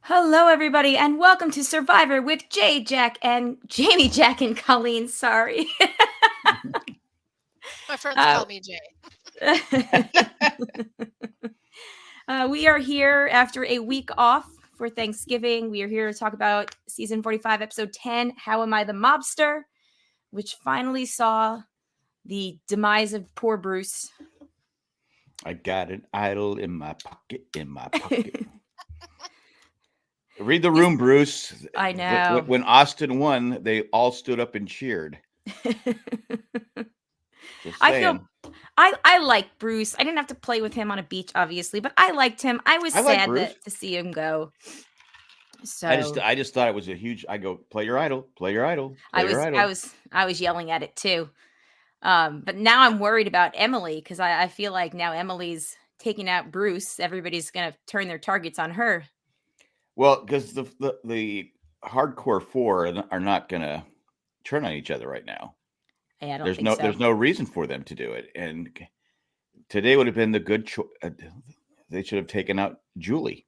Hello, everybody, and welcome to Survivor with Jamie, Jack, and Colleen. Sorry. My friends call me Jay. We are here after a week off for Thanksgiving. We are here to talk about season 45, episode 10, How Am I the Mobster, which finally saw the demise of poor Bruce. I got an idol in my pocket, Read the room, Bruce. I know. When Austin won, they all stood up and cheered. I like Bruce. I didn't have to play with him on a beach, obviously, but I liked him. I was sad to see him go. So I just thought it was a huge. I go, play your idol. I was yelling at it too. But now I'm worried about Emily because I feel like now Emily's taking out Bruce. Everybody's gonna turn their targets on her. Well, because the hardcore four are not going to turn on each other right now. Yeah, I don't there's think so. There's no reason for them to do it. And today would have been the good choice. They should have taken out Julie,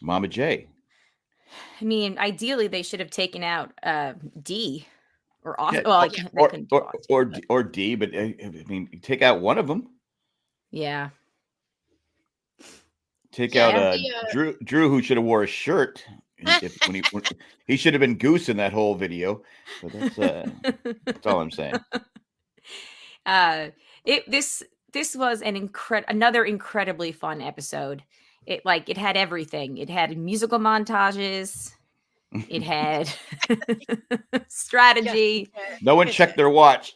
Mama J. I mean, ideally they should have taken out D or Austin. Yeah, or D. But I mean, take out one of them. Yeah. Take out Drew, who should have wore a shirt. When he should have been Goose in that whole video. But that's all I'm saying. This was another incredibly fun episode. It had everything. It had musical montages. It had strategy. No one checked their watch.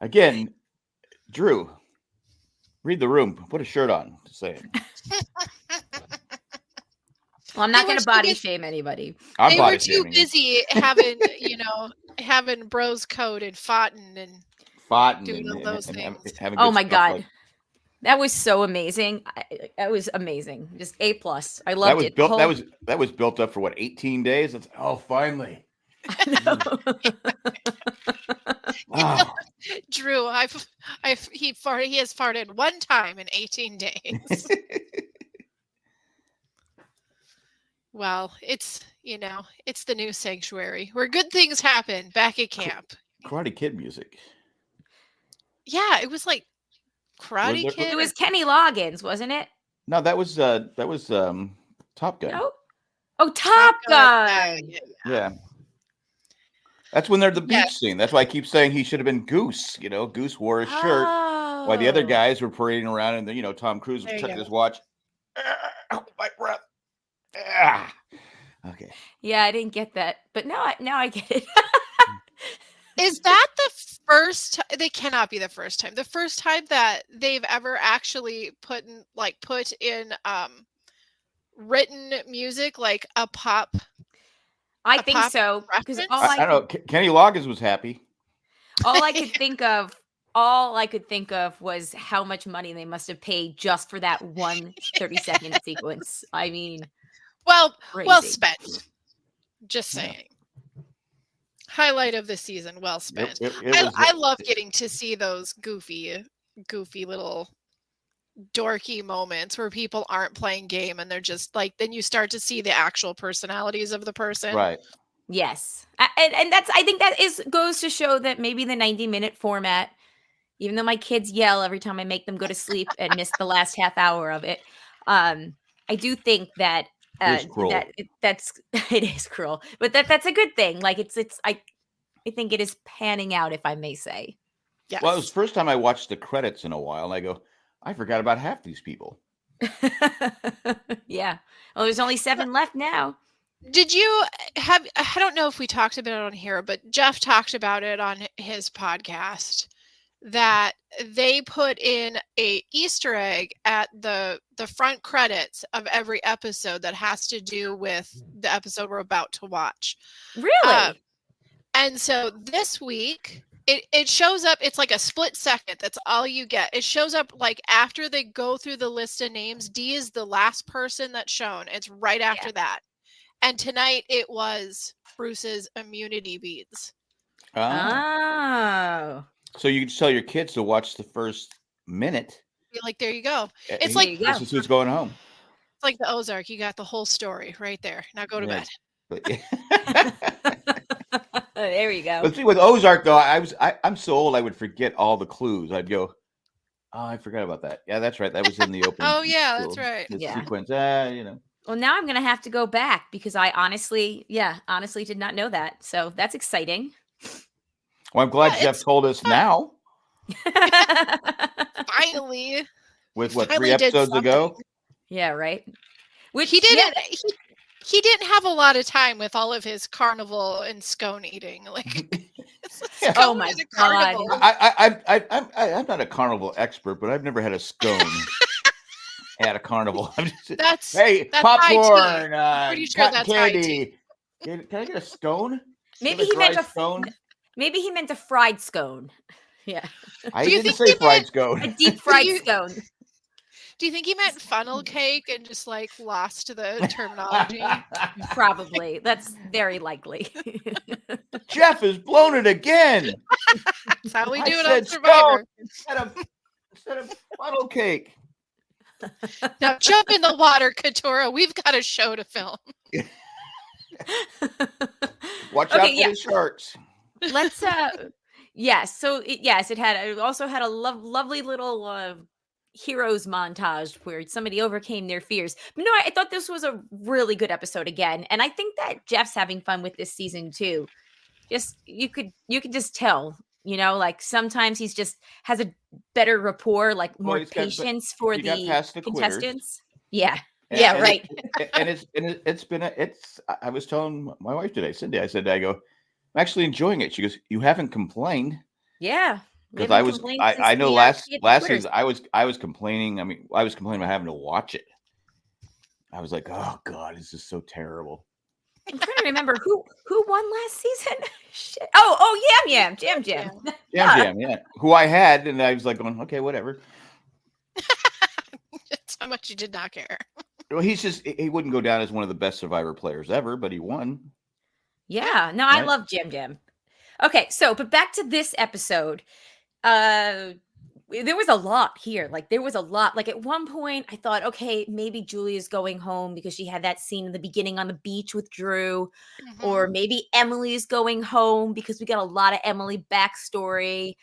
Again. Drew, read the room. Put a shirt on. Just saying. Well, I'm not going to body shame anybody. They were too busy having bros code and doing all those things. Oh my God. That was so amazing. That was amazing. Just A+. I loved it. That was built up for what, 18 days? Finally. Oh. Drew, he has farted one time in 18 days. Well, it's the new sanctuary where good things happen back at camp. Karate Kid music. Yeah, it was like Karate Kid. It was Kenny Loggins, wasn't it? No, that was Top Gun. No? Oh, Top Gun. Yeah. That's when they're the beach scene. That's why I keep saying he should have been Goose. Goose wore his shirt while the other guys were parading around, and then Tom Cruise was checking his watch. My breath. Okay. Yeah, I didn't get that, but now I get it. Is that the first? They cannot be the first time. The first time that they've ever actually put in written music, like a pop. I think so, because I don't know. Kenny Loggins was happy. All I could think of was how much money they must have paid just for that one 30-second sequence. I mean, well crazy. Spent. Just saying. Yeah. Highlight of the season, well spent. I love getting to see those goofy little dorky moments where people aren't playing game and they're just then you start to see the actual personalities of the person. Right. Yes. And I think that goes to show that maybe the 90-minute format, even though my kids yell every time I make them go to sleep and miss the last half hour of it, I do think that it's cruel. It is cruel, but that's a good thing. I think it is panning out, if I may say. Yes. Well, it was the first time I watched the credits in a while, and I go, I forgot about half these people. Yeah. Well, there's only 7 left now. Did you have, I don't know if we talked about it on here, but Jeff talked about it on his podcast, that they put in a Easter egg at the front credits of every episode that has to do with the episode we're about to watch. Really? And so this week It shows up. It's like a split second. That's all you get. It shows up like after they go through the list of names. D is the last person that's shown. It's right after that. And tonight it was Bruce's immunity beads. Oh. So you can tell your kids to watch the first minute. You're like, there you go. It's like this is who's going home. It's like the Ozark. You got the whole story right there. Now go to bed. There you go. But see, with Ozark though, I'm so old I would forget all the clues. I'd go, oh, I forgot about that. Yeah, that's right. That was in the opening. Oh yeah, that's right. The sequence. You know. Well, now I'm gonna have to go back because I honestly did not know that. So that's exciting. Well, I'm glad Jeff told us now. Finally. With what, 3 episodes ago? Yeah, right. Which he didn't. He didn't have a lot of time with all of his carnival and scone eating. Like, oh my god! I'm not a carnival expert, but I've never had a scone at a carnival. That's popcorn, pretty sure that's candy. Can I get a scone? Maybe he meant a scone. Maybe he meant a fried scone. Yeah. I didn't say fried scone. A deep fried scone. Do you think he meant funnel cake and just like lost the terminology? Probably. That's very likely. Jeff has blown it again. That's how we do it on Survivor. Instead of funnel cake. Now jump in the water, Katura. We've got a show to film. Watch out for the sharks. Let's it also had a lovely little heroes montage where somebody overcame their fears. But no, I thought this was a really good episode again, and I think that Jeff's having fun with this season too. Just you could just tell, you know, like sometimes he's just has a better rapport, like more patience for the contestants. Yeah. Yeah, right. I was telling my wife today, Cindy, I go, I'm actually enjoying it. She goes, you haven't complained. Yeah. Because I know last season I was complaining. I mean, I was complaining about having to watch it. I was like, oh God, this is so terrible. I'm trying to remember who won last season. Shit. Oh, Jam Jam. Yeah. Who I had, and I was like going, okay, whatever. That's how much you did not care. Well, he wouldn't go down as one of the best Survivor players ever, but he won. Yeah, no, right? I love Jam. Okay, but back to this episode. There was a lot here. Like there was a lot. Like at one point I thought, okay, maybe Julia's going home because she had that scene in the beginning on the beach with Drew, or maybe Emily's going home because we got a lot of Emily backstory.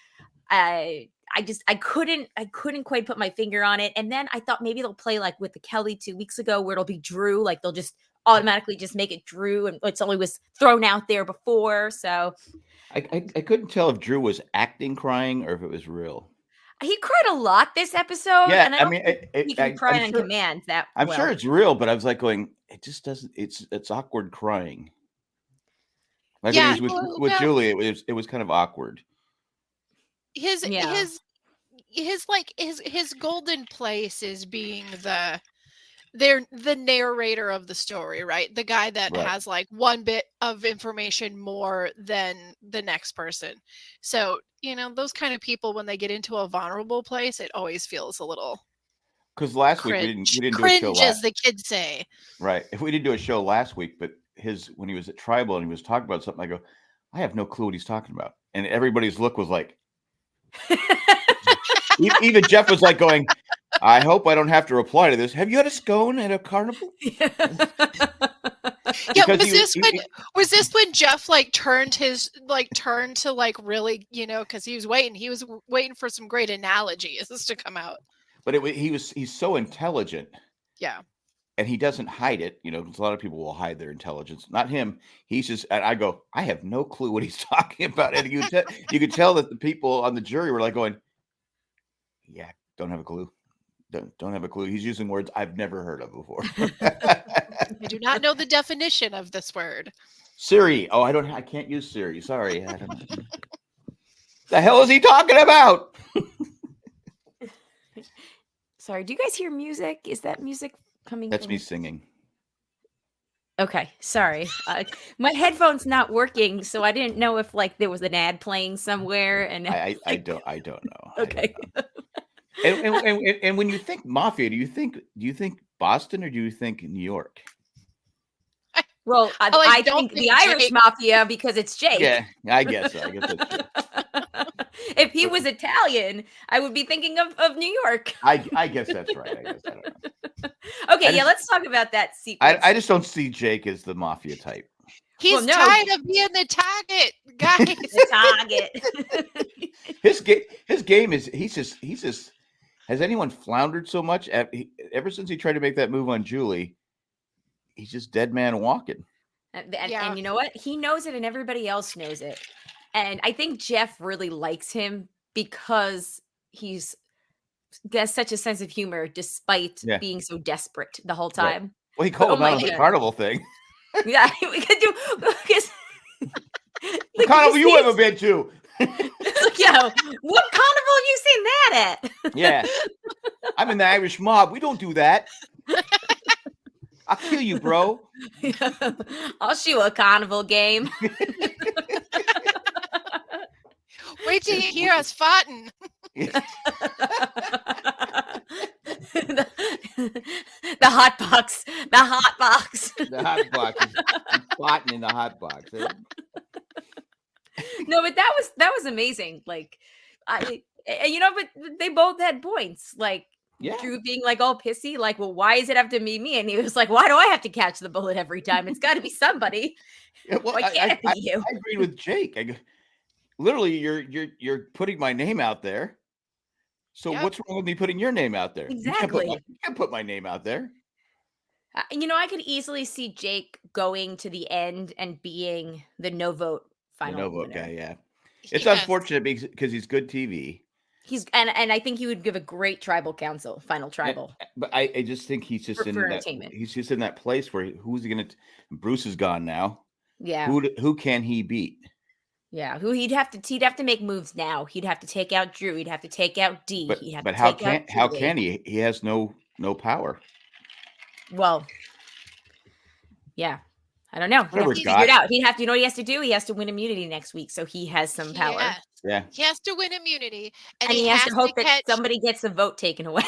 I couldn't quite put my finger on it. And then I thought maybe they'll play like with the Kelly 2 weeks ago where it'll be Drew. Like they'll just automatically just make it Drew, and it's only was thrown out there before. So I couldn't tell if Drew was acting crying or if it was real. He cried a lot this episode. Yeah, and I mean, he can cry on command. I'm sure it's real, but I was like going, it just doesn't. It's awkward crying. Like it was with Julie, it was kind of awkward. His golden place is being the narrator of the story, right? The guy that has like one bit of information more than the next person. So, you know, those kind of people, when they get into a vulnerable place, it always feels a little. Because last week we didn't do a show. Cringe, as the kids say. Right. If we didn't do a show last week, but when he was at Tribal and he was talking about something, I go, I have no clue what he's talking about, and everybody's look was like. Even Jeff was like going, I hope I don't have to reply to this. Have you had a scone at a carnival? Yeah, was this when Jeff turned to really, you know, because he was waiting for some great analogies to come out. But he's so intelligent. Yeah. And he doesn't hide it, you know, because a lot of people will hide their intelligence. Not him. He's just, and I go, I have no clue what he's talking about. And you could tell that the people on the jury were like going, yeah, don't have a clue. Don't have a clue. He's using words I've never heard of before. I do not know the definition of this word. Siri. Oh, I can't use Siri. Sorry. I don't know. The hell is he talking about? Sorry, do you guys hear music? Is that music coming? That's me singing. Okay, sorry. My headphone's not working, so I didn't know if like there was an ad playing somewhere. And I don't know. Okay. And when you think mafia, do you think Boston or do you think New York? Well, I think the Irish mafia because it's Jake. Yeah, I guess so. I guess that's true. If he was Italian, I would be thinking of New York. I guess that's right. I don't know. Okay, let's talk about that sequence. I just don't see Jake as the mafia type. He's tired of being the target, guys. The target. His game is he's just. Has anyone floundered so much? Ever since he tried to make that move on Julie, he's just dead man walking. And you know what? He knows it, and everybody else knows it. And I think Jeff really likes him because he has such a sense of humor, despite being so desperate the whole time. Right. Well, he called him out on the carnival thing. Yeah, we could do. The carnival you ever been to? Yo, what carnival have you seen that at? Yeah, I'm in the Irish mob. We don't do that. I'll kill you, bro. I'll show you a carnival game. Wait till you hear us fighting. The hot box. The hot box. The hot box. Fighting in the hot box. No, but that was amazing. Like, but they both had points. Like, Drew being like all pissy, like, well, why does it have to be me? And he was like, why do I have to catch the bullet every time? It's got to be somebody. Yeah, well, why can't it be you? I agreed with Jake. Literally, you're putting my name out there. So what's wrong with me putting your name out there? Exactly. You can't put my name out there. I could easily see Jake going to the end and being the no vote final. The no vote guy, yeah. It's unfortunate because he's good TV. And I think he would give a great tribal council, final tribal. But I just think he's just in that. He's just in that place where who's he gonna? Bruce is gone now. Yeah. Who can he beat? Yeah, he'd have to make moves now. He'd have to take out Drew. He'd have to take out D. But how can he? He has no power. Well, yeah. I don't know. He'd have to figure it out. He'd have to, what he has to do? He has to win immunity next week, so he has some power. Yeah. He has to win immunity. And he has to hope that somebody gets the vote taken away.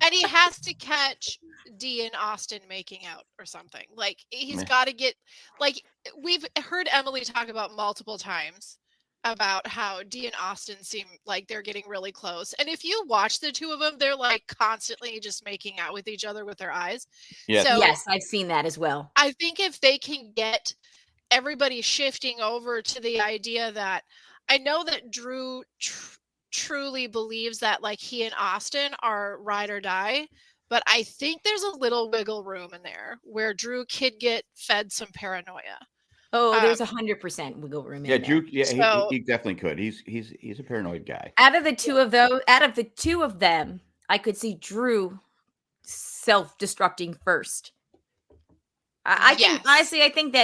And he has to catch Dee and Austin making out or something. Like, he's got to get, like, we've heard Emily talk about multiple times about how Dee and Austin seem like they're getting really close. And if you watch the two of them, they're like constantly just making out with each other with their eyes. Yes. So yes, I've seen that as well. I think if they can get everybody shifting over to the idea that, I know that Drew truly believes that like he and Austin are ride or die, but I think there's a little wiggle room in there where Drew could get fed some paranoia. Oh, there's 100% wiggle room in there. Drew, he definitely could. He's a paranoid guy. Out of the two of them, I could see Drew self-destructing first. I think honestly, I think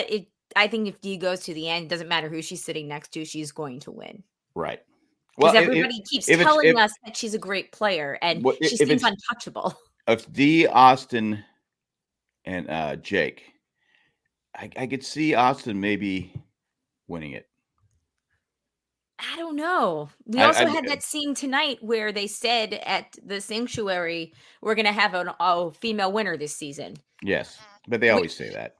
if Dee goes to the end, it doesn't matter who she's sitting next to, she's going to win. Right. Because everybody keeps telling us that she's a great player and she seems untouchable. If Dee, Austin, and Jake, I could see Austin maybe winning it. I don't know. We also had that scene tonight where they said at the sanctuary, we're going to have a female winner this season. Yes, but they always say that.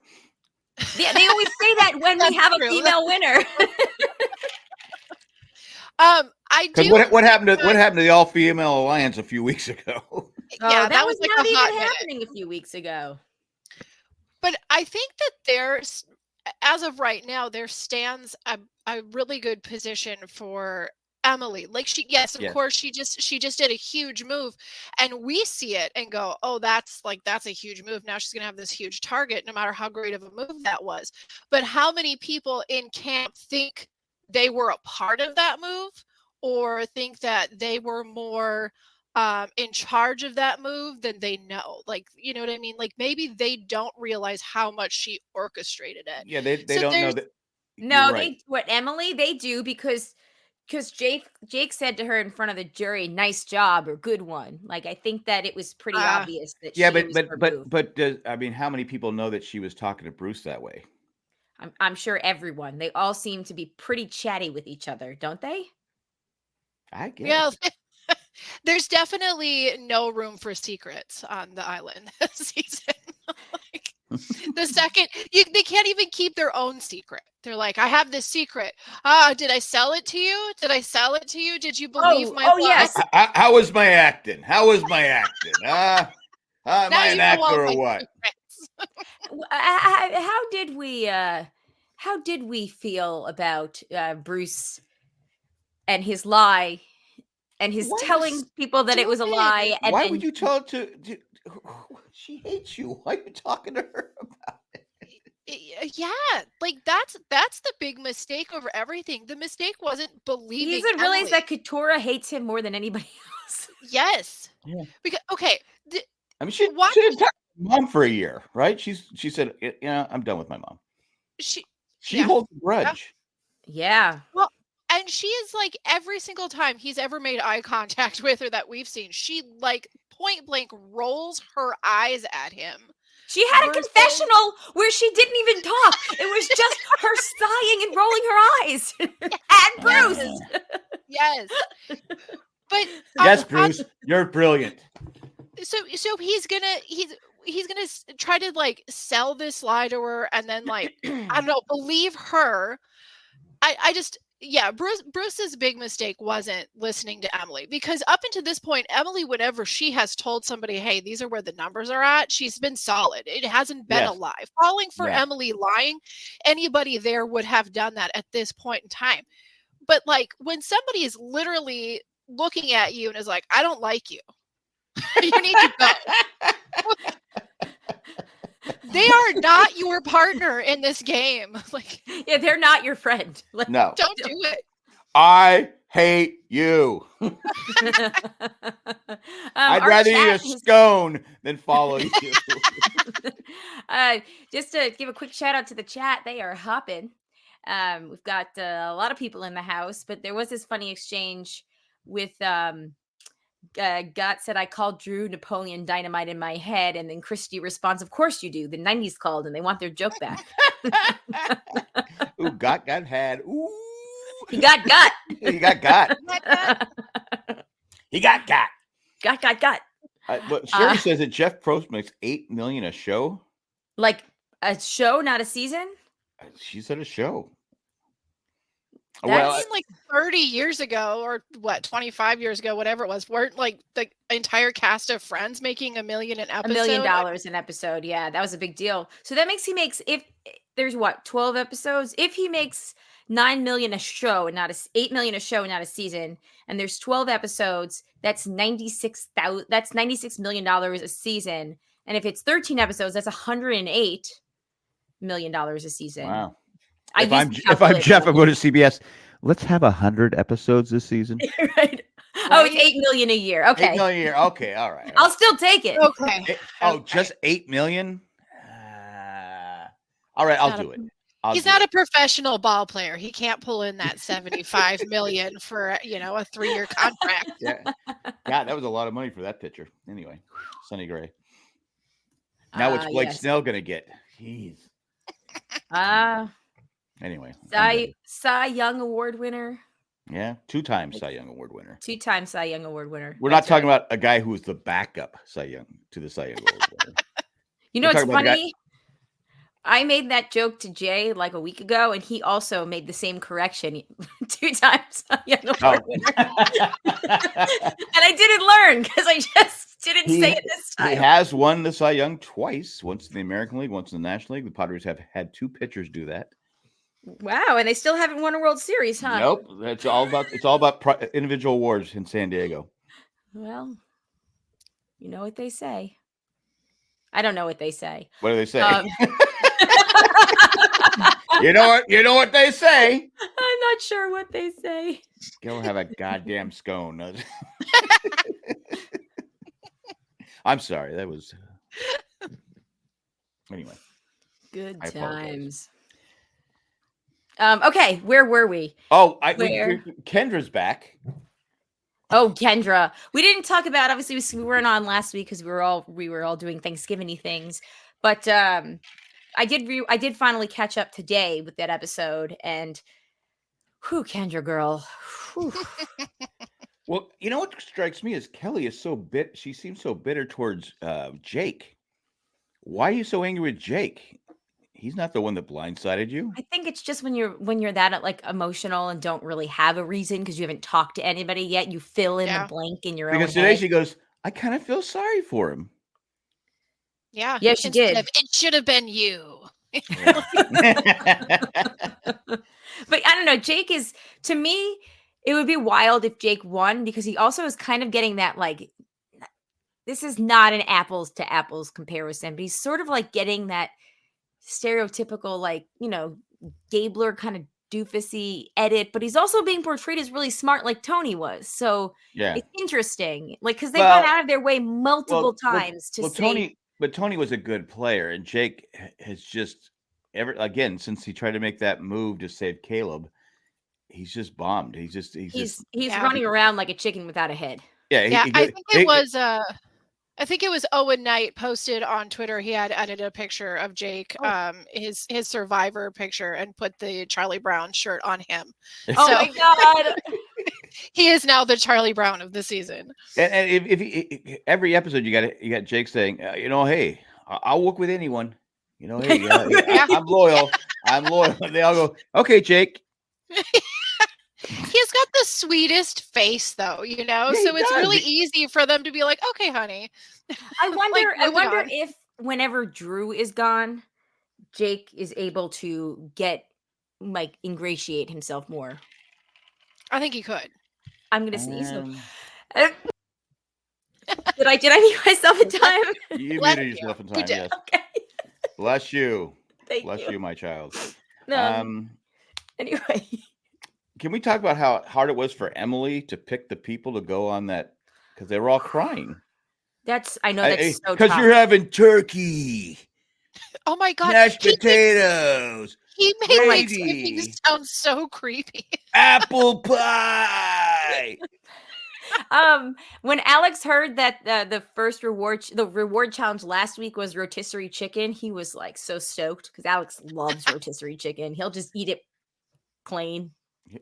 Yeah, they always say that when we have a female winner. I do. What happened to the all female alliance a few weeks ago? Yeah, that was like not even happening a few weeks ago. But I think that there's, as of right now, there stands a really good position for Emily. Like of course, she just did a huge move, and we see it and go, oh, that's a huge move. Now she's gonna have this huge target, no matter how great of a move that was. But how many people in camp think they were a part of that move, or think that they were more in charge of that move than they know? Like, you know what I mean? Like, maybe they don't realize how much she orchestrated it. Yeah, they don't know that. No, right. Emily, they do, because because Jake said to her in front of the jury, "Nice job" or "Good one." Like, I think that it was pretty obvious that yeah, she was removed. but I mean, how many people know that she was talking to Bruce that way? I'm sure everyone. They all seem to be pretty chatty with each other, don't they? I guess. Yeah. There's definitely no room for secrets on the island this season. Like, the second they can't even keep their own secret. They're like, I have this secret. Did I sell it to you? Did I sell it to you? Did you believe my lie? Yes. How was my acting? How was my acting? Am I an actor or what? How did we feel about Bruce and his lie and his telling people that it was a lie? And why would you tell it to? She hates you. Why are you talking to her about it? Yeah, like that's the big mistake over everything. The mistake wasn't believing. He doesn't realize that Katurah hates him more than anybody else. Yes. Yeah. Because I mean, she didn't talk to mom for a year, right? She said, "Yeah, I'm done with my mom." She holds a grudge. Yeah. Well, and she is like, every single time he's ever made eye contact with her that we've seen, she like point blank rolls her eyes at him. She had a confessional where she didn't even talk. It was just her sighing and rolling her eyes at Bruce. Yes. But yes, Bruce, you're brilliant. So he's gonna try to like sell this lie to her, and then like I don't know, believe her. Bruce's big mistake wasn't listening to Emily, because up until this point, Emily, whenever she has told somebody, hey, these are where the numbers are at, she's been solid. It hasn't been a lie. Falling for Emily lying, anybody there would have done that at this point in time. But like, when somebody is literally looking at you and is like, I don't like you, you need to go. They are not your partner in this game. Like, yeah, they're not your friend. Like, no, don't do it. I hate you. I'd rather eat a scone than follow you. Just to give a quick shout out to the chat, they are hopping. We've got a lot of people in the house, but there was this funny exchange with Got said, I called Drew Napoleon Dynamite in my head, and then Christy responds, of course you do. The 90s called and they want their joke back. Ooh, got had. Ooh. He got. He got. He got. Got. But Sherry says that Jeff Probst makes $8 million a show. Like a show, not a season? She said a show. That seemed like 30 years ago, or what, 25 years ago, whatever it was. Weren't like the entire cast of Friends making $1 million an episode? $1 million an episode. Yeah, that was a big deal. So that makes if there's 12 episodes. If he makes $9 million a show and not $8 million a show and not a season, and there's 12 episodes, that's $96 million a season. And if it's 13 episodes, that's $108 million a season. Wow. If I'm Jeff, I'm going to CBS. Let's have 100 episodes this season. Right. Oh, it's $8 million a year. Okay. $8 million a year. Okay. All right. I'll still take it. Okay. Just $8 million. All right. I'll do it. He's not a professional ball player. He can't pull in that $75 million for a 3-year contract. Yeah, that was a lot of money for that pitcher. Anyway, Sonny Gray. Now what's Blake Snell gonna get? Jeez. Anyway, Cy Young Award winner. Yeah, 2-time Cy Young Award winner. 2-time Cy Young Award winner. We're not talking about a guy who was the backup Cy Young to the Cy Young Award winner. You know what's funny? I made that joke to Jay like a week ago, and he also made the same correction 2 times. Young Award winner. And I didn't learn because I just didn't say it this time. He has won the Cy Young twice, once in the American League, once in the National League. The Padres have had 2 pitchers do that. Wow, and they still haven't won a World Series, huh? Nope. It's all about individual awards in San Diego. Well, you know what they say. I don't know what they say. What do they say? You know what they say. I'm not sure what they say. Go have a goddamn scone. I'm sorry. That was anyway. Good times. Okay, where were we? Oh, Kendra's back. Oh, Kendra. We didn't talk about, obviously we weren't on last week because we were all doing Thanksgiving-y things. But I did finally catch up today with that episode, and whew, Kendra girl. Whew. Well, you know what strikes me is Kelly is so she seems so bitter towards Jake. Why are you so angry with Jake? He's not the one that blindsided you. I think it's just when you're that like emotional and don't really have a reason because you haven't talked to anybody yet, you fill in the blank in your own head. Because today she goes, I kind of feel sorry for him. Yeah. Yeah, she did. It should have been you. But I don't know. Jake is, to me, it would be wild if Jake won because he also is kind of getting that, like, this is not an apples to apples comparison, but he's sort of like getting that stereotypical, like, Gabler kind of doofusy edit, but he's also being portrayed as really smart like Tony was. So yeah, it's interesting. Like, because they've gone out of their way multiple times to say. Tony was a good player, and Jake has just since he tried to make that move to save Caleb, he's just bombed. He's running around like a chicken without a head. Yeah, I think it was Owen Knight posted on Twitter. He had edited a picture of Jake, his Survivor picture, and put the Charlie Brown shirt on him. Oh my God. He is now the Charlie Brown of the season. And if every episode you got Jake saying, hey, I'll work with anyone. Hey, I'm loyal. I'm loyal. And they all go, okay, Jake. He's got the sweetest face, though, so it's really easy for them to be like, okay, honey. I wonder if whenever Drew is gone, Jake is able to ingratiate himself more. I think he could. I'm gonna sneeze. Did I mute myself in time? You muted yourself in time. Yes. Okay. Bless you. Bless you, my child. Anyway. Can we talk about how hard it was for Emily to pick the people to go on that? Because they were all crying. I know that's so tough. Because you're having turkey. Oh my God. Mashed potatoes. He made Thanksgiving sound so creepy. Apple pie. When Alex heard that the reward challenge last week was rotisserie chicken, he was like so stoked because Alex loves rotisserie chicken. He'll just eat it plain.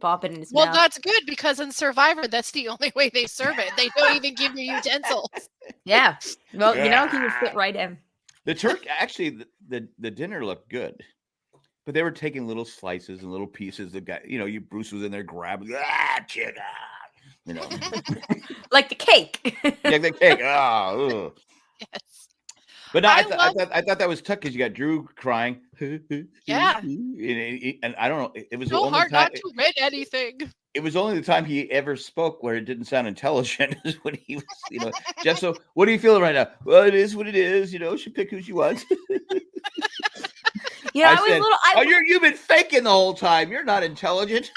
Pop it in his mouth. Well, that's good because in Survivor, that's the only way they serve it. They don't even give you utensils. Yeah. Well, he would fit right in. The turkey, actually, the dinner looked good, but they were taking little slices and little pieces. The guy, Bruce was in there grabbing, chicken, like the cake. Yeah, the cake. Oh, yes. But no, I thought that was tough because you got Drew crying. Yeah. And I don't know. It was so hard not to read anything. It was only the time he ever spoke where it didn't sound intelligent is when he was, Jeff. So what are you feeling right now? Well, it is what it is. She pick who she wants. You've been faking the whole time. You're not intelligent.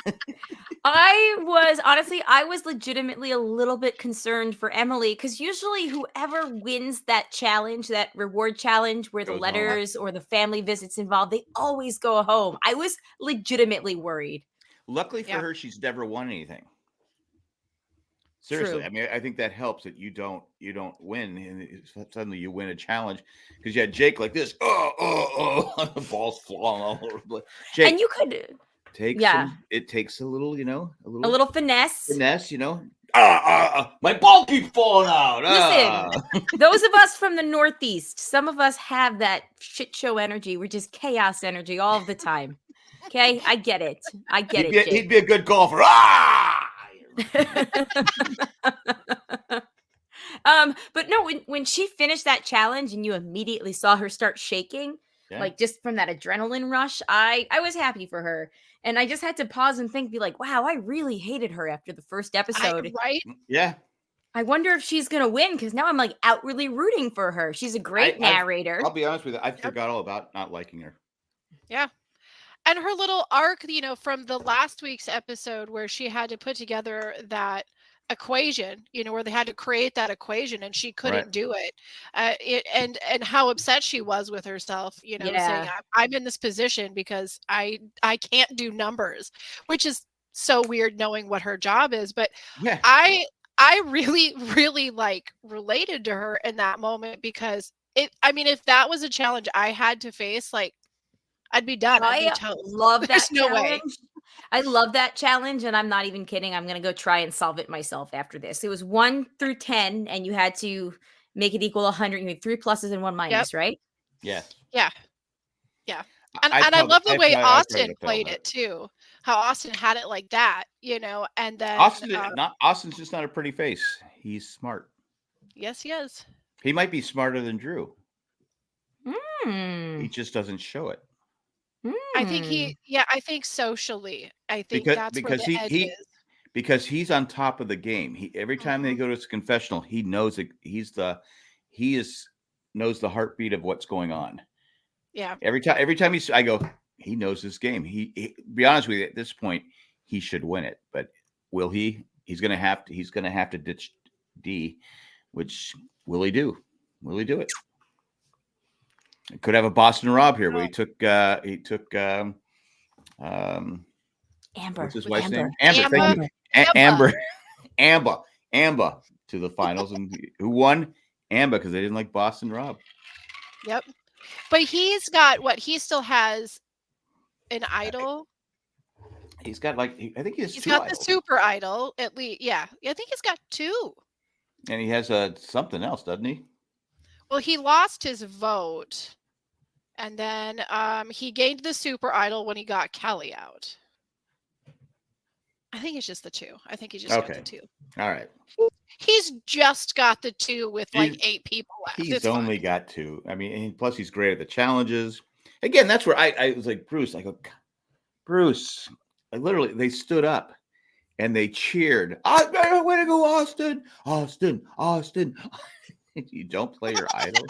I was legitimately a little bit concerned for Emily because usually whoever wins that challenge, that reward challenge where the letters or the family visits involved, they always go home. I was legitimately worried. Luckily for her, she's never won anything. Seriously. True. I mean, I think that helps that you don't win and suddenly you win a challenge because you had Jake like this. The balls falling all over the place. Jake, and you could it takes a little, a little finesse. My ball keeps falling out. Listen, those of us from the Northeast, some of us have that shit show energy. We're just chaos energy all the time. Okay, I get it. He'd be a good golfer. But no, when she finished that challenge and you immediately saw her start shaking, like just from that adrenaline rush, I was happy for her. And I just had to pause and be like, wow, I really hated her after the first episode. Right? Yeah. I wonder if she's going to win because now I'm like outwardly rooting for her. She's a great narrator. I'll be honest with you. I forgot all about not liking her. Yeah. And her little arc, from the last week's episode where she had to put together that equation, where they had to create that equation and she couldn't do it. And how upset she was with herself, saying, I'm in this position because I can't do numbers, which is so weird knowing what her job is. But I really, really related to her in that moment, because if that was a challenge I had to face, I'd be done. I'd be toast. Love that challenge. I love that challenge, and I'm not even kidding. I'm going to go try and solve it myself after this. It was 1 through 10, and you had to make it equal 100. You had 3 pluses and 1 minus, right? Yeah. Yeah. Yeah. And I love the way Austin played it too. How Austin had it like that, and then Austin's just not a pretty face. He's smart. Yes, he is. He might be smarter than Drew. He just doesn't show it. I think socially, that's where the edge is. Because he's on top of the game. Every time they go to his confessional, he knows it. Knows the heartbeat of what's going on. Yeah. Every time I go, he knows this game. He be honest with you, at this point, he should win it. But will he? He's gonna have to ditch D, which will he do? Will he do it? Could have a Boston Rob here where he took Amber. What's his wife's name? Amber to the finals. And who won? Amber, because they didn't like Boston Rob. Yep. But he's got what? He still has an idol. He's got I think he's got idols. The super idol at least. Yeah. I think he's got 2. And he has something else, doesn't he? Well, he lost his vote, and then he gained the super idol when he got Kelly out. I think it's just the 2. I think he just got the 2. All right. He's just got the 2 with 8 people left. He's only got 2. I mean, and plus he's great at the challenges. Again, that's where I was like, Bruce. I go, Bruce. Literally, they stood up and they cheered. Way to go, Austin! Austin! Austin! You don't play your idol.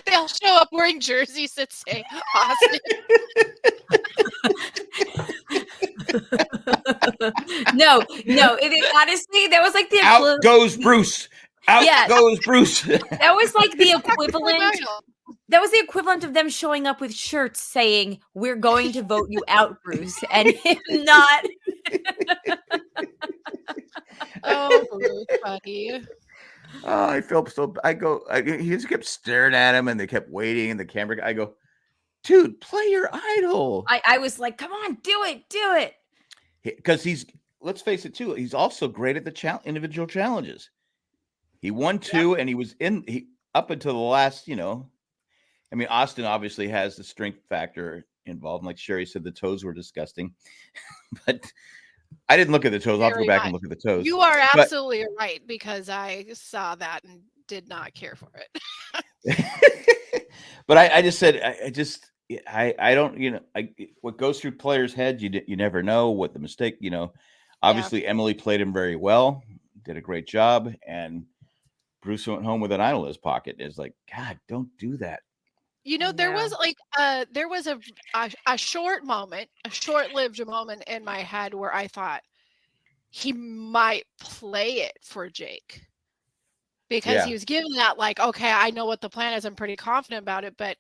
They'll show up wearing jerseys that say Austin. No. Honestly, that was like the out goes Bruce. Goes Bruce. That was like the equivalent. That was the equivalent of them showing up with shirts saying, "We're going to vote you out, Bruce," and him not. Oh, Bruce, buddy. Oh, I felt so. He just kept staring at him, and they kept waiting. And the camera guy, I go, dude, play your idol. I was like, come on, do it. Because let's face it, too. He's also great at the individual challenges. He won 2, and he was up until the last. I mean, Austin obviously has the strength factor involved. Like Sherry said, the toes were disgusting, but. I didn't look at the toes. I'll have to go back and look at the toes. You are absolutely right, because I saw that and did not care for it. But I just said, I don't, what goes through players' heads, you never know what the mistake, obviously Emily played him very well, did a great job. And Bruce went home with an idol in his pocket. It's like, God, don't do that. There was a short-lived moment in my head where I thought he might play it for Jake, because he was giving that okay, I know what the plan is. I'm pretty confident about it, but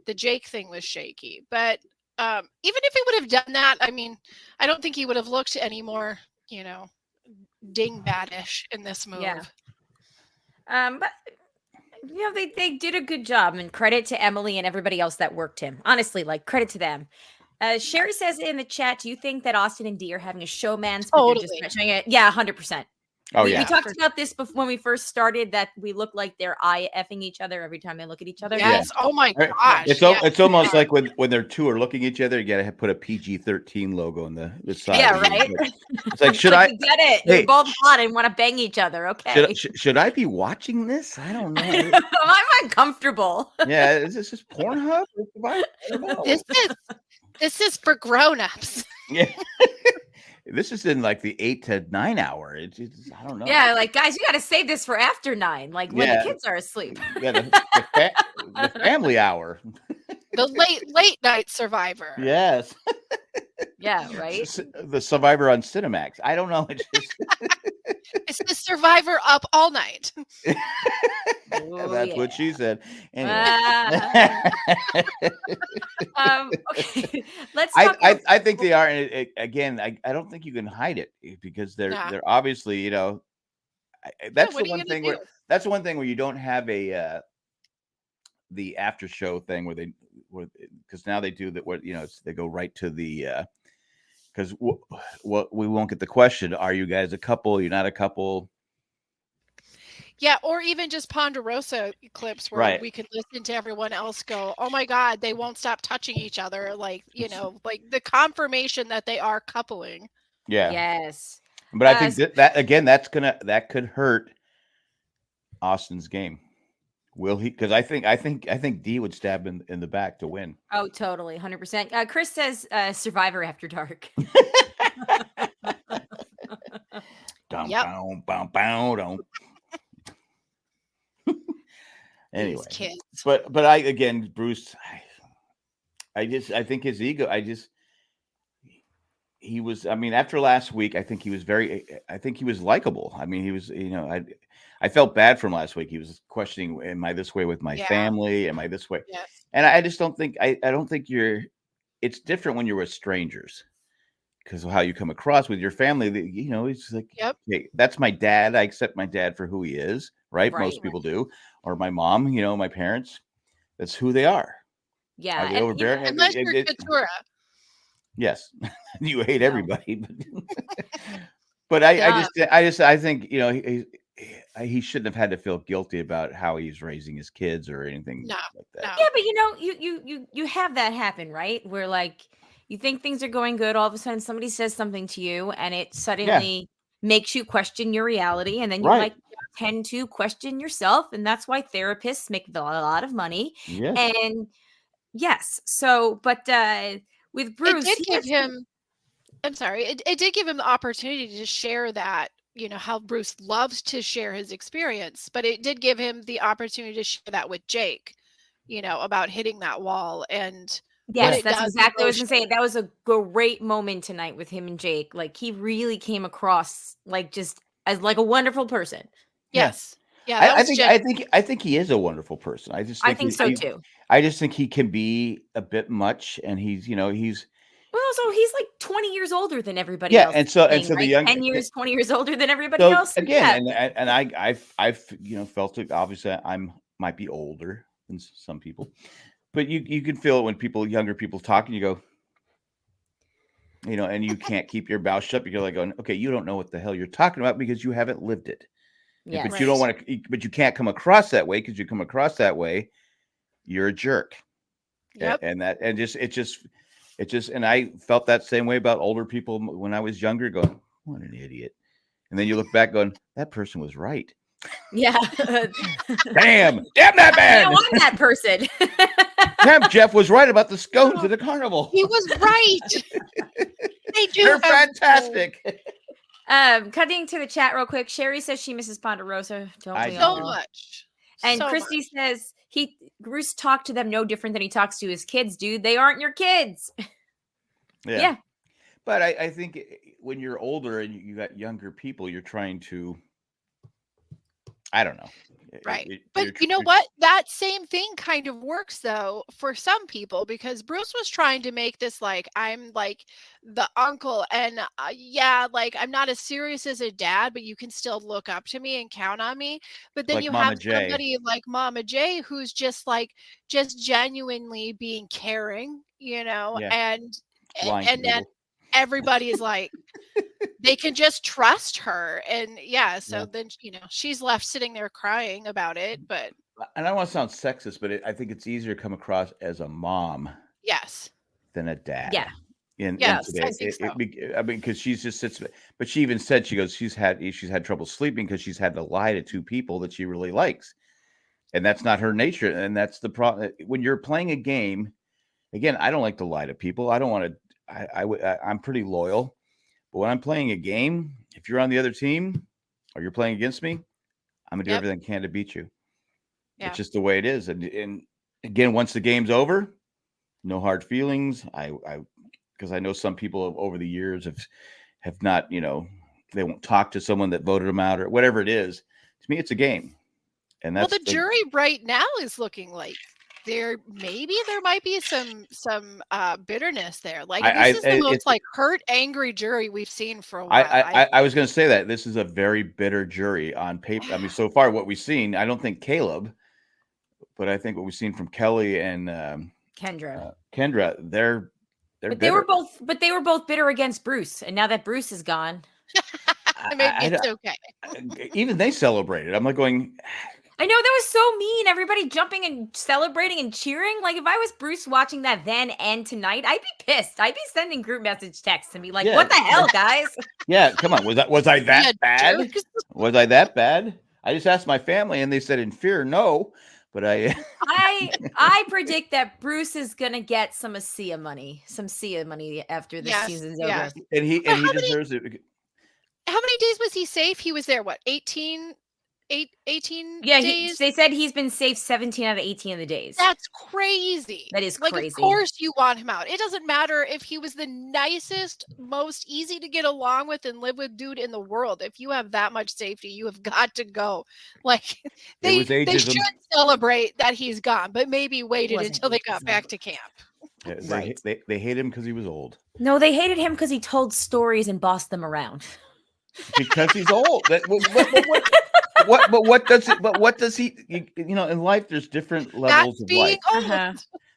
the Jake thing was shaky. But even if he would have done that, I mean, I don't think he would have looked any more, dingbat-ish in this move. Yeah. But. They did a good job, and credit to Emily and everybody else that worked him. Honestly, credit to them. Sherry says in the chat, do you think that Austin and Dee are having a showman's? Totally. Just it? Yeah, 100%. Oh, we talked about this before when we first started, that we look like they're eye-effing each other every time they look at each other. Yes. Yeah. Oh my gosh. It's almost like when they're 2 are looking at each other, you got to put a PG-13 logo on the side. Yeah, right. It's like, should I get it? They're both hot and want to bang each other. Okay. Should I be watching this? I don't know. I'm uncomfortable. Yeah, is this just Pornhub? I don't know. This is for grown-ups. Yeah. This is in the 8 to 9 hour. I don't know. Yeah, guys, you got to save this for after 9, when the kids are asleep. Yeah, the family hour. The late night Survivor. Yes. Yeah, right. The Survivor on Cinemax. I don't know. It's just it's the Survivor up all night. That's what she said. Anyway. Okay. Let's talk. I think they are. And again, I don't think you can hide it because they're obviously, that's the one thing where you don't have the after show thing where because now they do that. They go right to the because we won't get the question. Are you guys a couple? You're not a couple. Yeah, or even just Ponderosa clips where we could listen to everyone else go, "Oh my God, they won't stop touching each other!" Like like the confirmation that they are coupling. Yeah. Yes. But I think that again, that could hurt Austin's game. Will he? Because I think D would stab him in the back to win. Oh, totally, 100%. Chris says Survivor After Dark. Anyway, but I again, Bruce, I think his ego. He was. I mean, after last week, I think he was likable. I mean, he was. I felt bad for him last week. He was questioning, "Am I this way with my family? Am I this way?" Yes. And I just don't think. I don't think it's different when you're with strangers because of how you come across with your family. It's like, hey, that's my dad. I accept my dad for who he is. Right? Most people do. Or my mom, my parents. That's who they are. Yeah. Are they overbearing? Unless you're Katura. Yes. You hate everybody. But I think, he shouldn't have had to feel guilty about how he's raising his kids or anything like that. Yeah, but you have that happen, right? Where like you think things are going good, all of a sudden somebody says something to you and it suddenly makes you question your reality, and then you might tend to question yourself, and that's why therapists make a lot of money. Yes. And with Bruce, it did give him it did give him the opportunity to share that, how Bruce loves to share his experience, but it did give him the opportunity to share that with Jake, about hitting that wall. And yes, that's exactly what I was gonna say. That was a great moment tonight with him and Jake. Like, he really came across like just as like a wonderful person. Yes. Yeah. I think he is a wonderful person. I think so too. I just think he can be a bit much, and he's well, so he's like 20 years older than everybody else. And so the young 10 years, 20 years older than everybody else. Again, and I've felt it. Obviously, might be older than some people, but you can feel it when younger people talk, and you go, and you can't keep your mouth shut. You're like going, okay, you don't know what the hell you're talking about because you haven't lived it. Yeah, but you don't want to. But you can't come across that way because you come across that way, you're a jerk. Yep. And I felt that same way about older people when I was younger, going, what an idiot. And then you look back going, that person was right. Yeah. Damn that man. I'm that person. Damn, Jeff was right about the scones at the carnival. He was right. They're fantastic. Cutting to the chat real quick. Sherry says she misses Ponderosa. Don't we all? So much. And Christy says Bruce talked to them no different than he talks to his kids, dude. They aren't your kids. Yeah. But I think when you're older and you got younger people, you're trying to, I don't know. Right. But you know what? That same thing kind of works though for some people, because Bruce was trying to make this like, I'm like the uncle, and like I'm not as serious as a dad, but you can still look up to me and count on me. But then like you have somebody like Mama J who's just genuinely being caring, and then everybody is like, they can just trust her. And then, she's left sitting there crying about it. But and I don't want to sound sexist, but I think it's easier to come across as a mom. Yes. Than a dad. Yeah. Yes, I think so. I mean, because she just sits, but she even said, she goes, she's had trouble sleeping because she's had to lie to two people that she really likes. And that's not her nature. And that's the problem. When you're playing a game, again, I don't like to lie to people. I don't want to, I'm pretty loyal. But when I'm playing a game, if you're on the other team or you're playing against me, I'm going to do everything I can to beat you. Yeah. It's just the way it is. And again, once the game's over, no hard feelings. I because I know some people over the years have not, they won't talk to someone that voted them out or whatever it is. To me, it's a game. And that's the jury right now is looking like there might be some bitterness there. Like this is the most like hurt, angry jury we've seen for a while. I was going to say that this is a very bitter jury on paper. I mean, so far what we've seen, I don't think Caleb, but I think what we've seen from Kelly and Kendra, they're but they were both bitter against Bruce, and now that Bruce is gone, maybe it's okay. Even they celebrated. I'm like going. I know, that was so mean. Everybody jumping and celebrating and cheering. Like, if I was Bruce watching that then and tonight, I'd be pissed. I'd be sending group message texts and be like, what the hell, guys? Yeah, come on. Was I that bad? Was I that bad? I just asked my family and they said in fear, no. But I predict that Bruce is gonna get some Sia money after this season's over. And he deserves it. How many days was he safe? He was there, what, 18 days? They said he's been safe 17 out of 18 of the days. That's crazy. That is crazy. Of course you want him out. It doesn't matter if he was the nicest, most easy to get along with and live with dude in the world. If you have that much safety, you have got to go. Like they should celebrate that he's gone, but maybe waited until they got back to camp. Yeah, they hate him because he was old. No, they hated him because he told stories and bossed them around. Because he's old. What does he? In life, there's different levels of life. Uh-huh.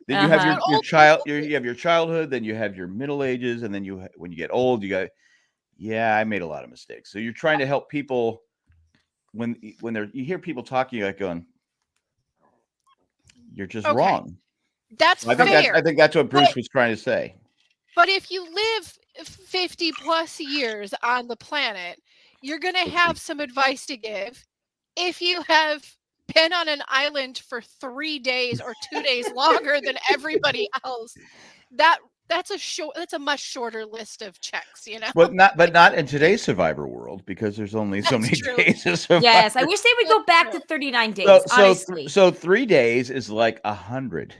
Then you have your child. You have your childhood. Then you have your middle ages, and then when you get old, you go, yeah, I made a lot of mistakes. So you're trying to help people when you hear people talking, you're like going, you're just wrong. That's fair. I think that's what Bruce was trying to say. But if you live 50 plus years on the planet, you're going to have some advice to give. If you have been on an island for 3 days or 2 days longer than everybody else, that's a much shorter list of checks, But not in today's Survivor world, because there's only so many days of Survivor. Yes, I wish they would go back to 39 days. Honestly, so 3 days is like 100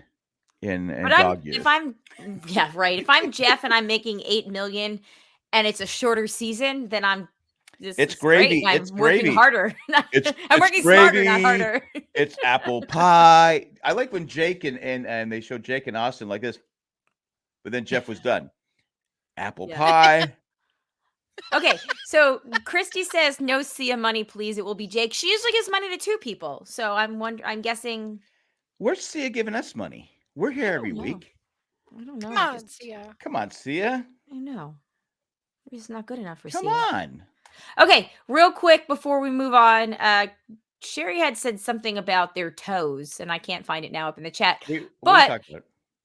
in dog years. If I'm Jeff and I'm making $8 million and it's a shorter season, then it's gravy. Great. It's I'm gravy. working harder. I'm working gravy. smarter, not harder. It's apple pie. I like when Jake and they showed Jake and Austin like this, but then Jeff was done. Apple pie. Okay, so Christy says no Sia money, please. It will be Jake. She usually gives money to 2 people, so I'm guessing. Where's Sia giving us money? We're here every week. I don't know. Come on, Sia. I know. It's not good enough for Sia. Come on. Okay, real quick before we move on, Sherry had said something about their toes, and I can't find it now up in the chat. But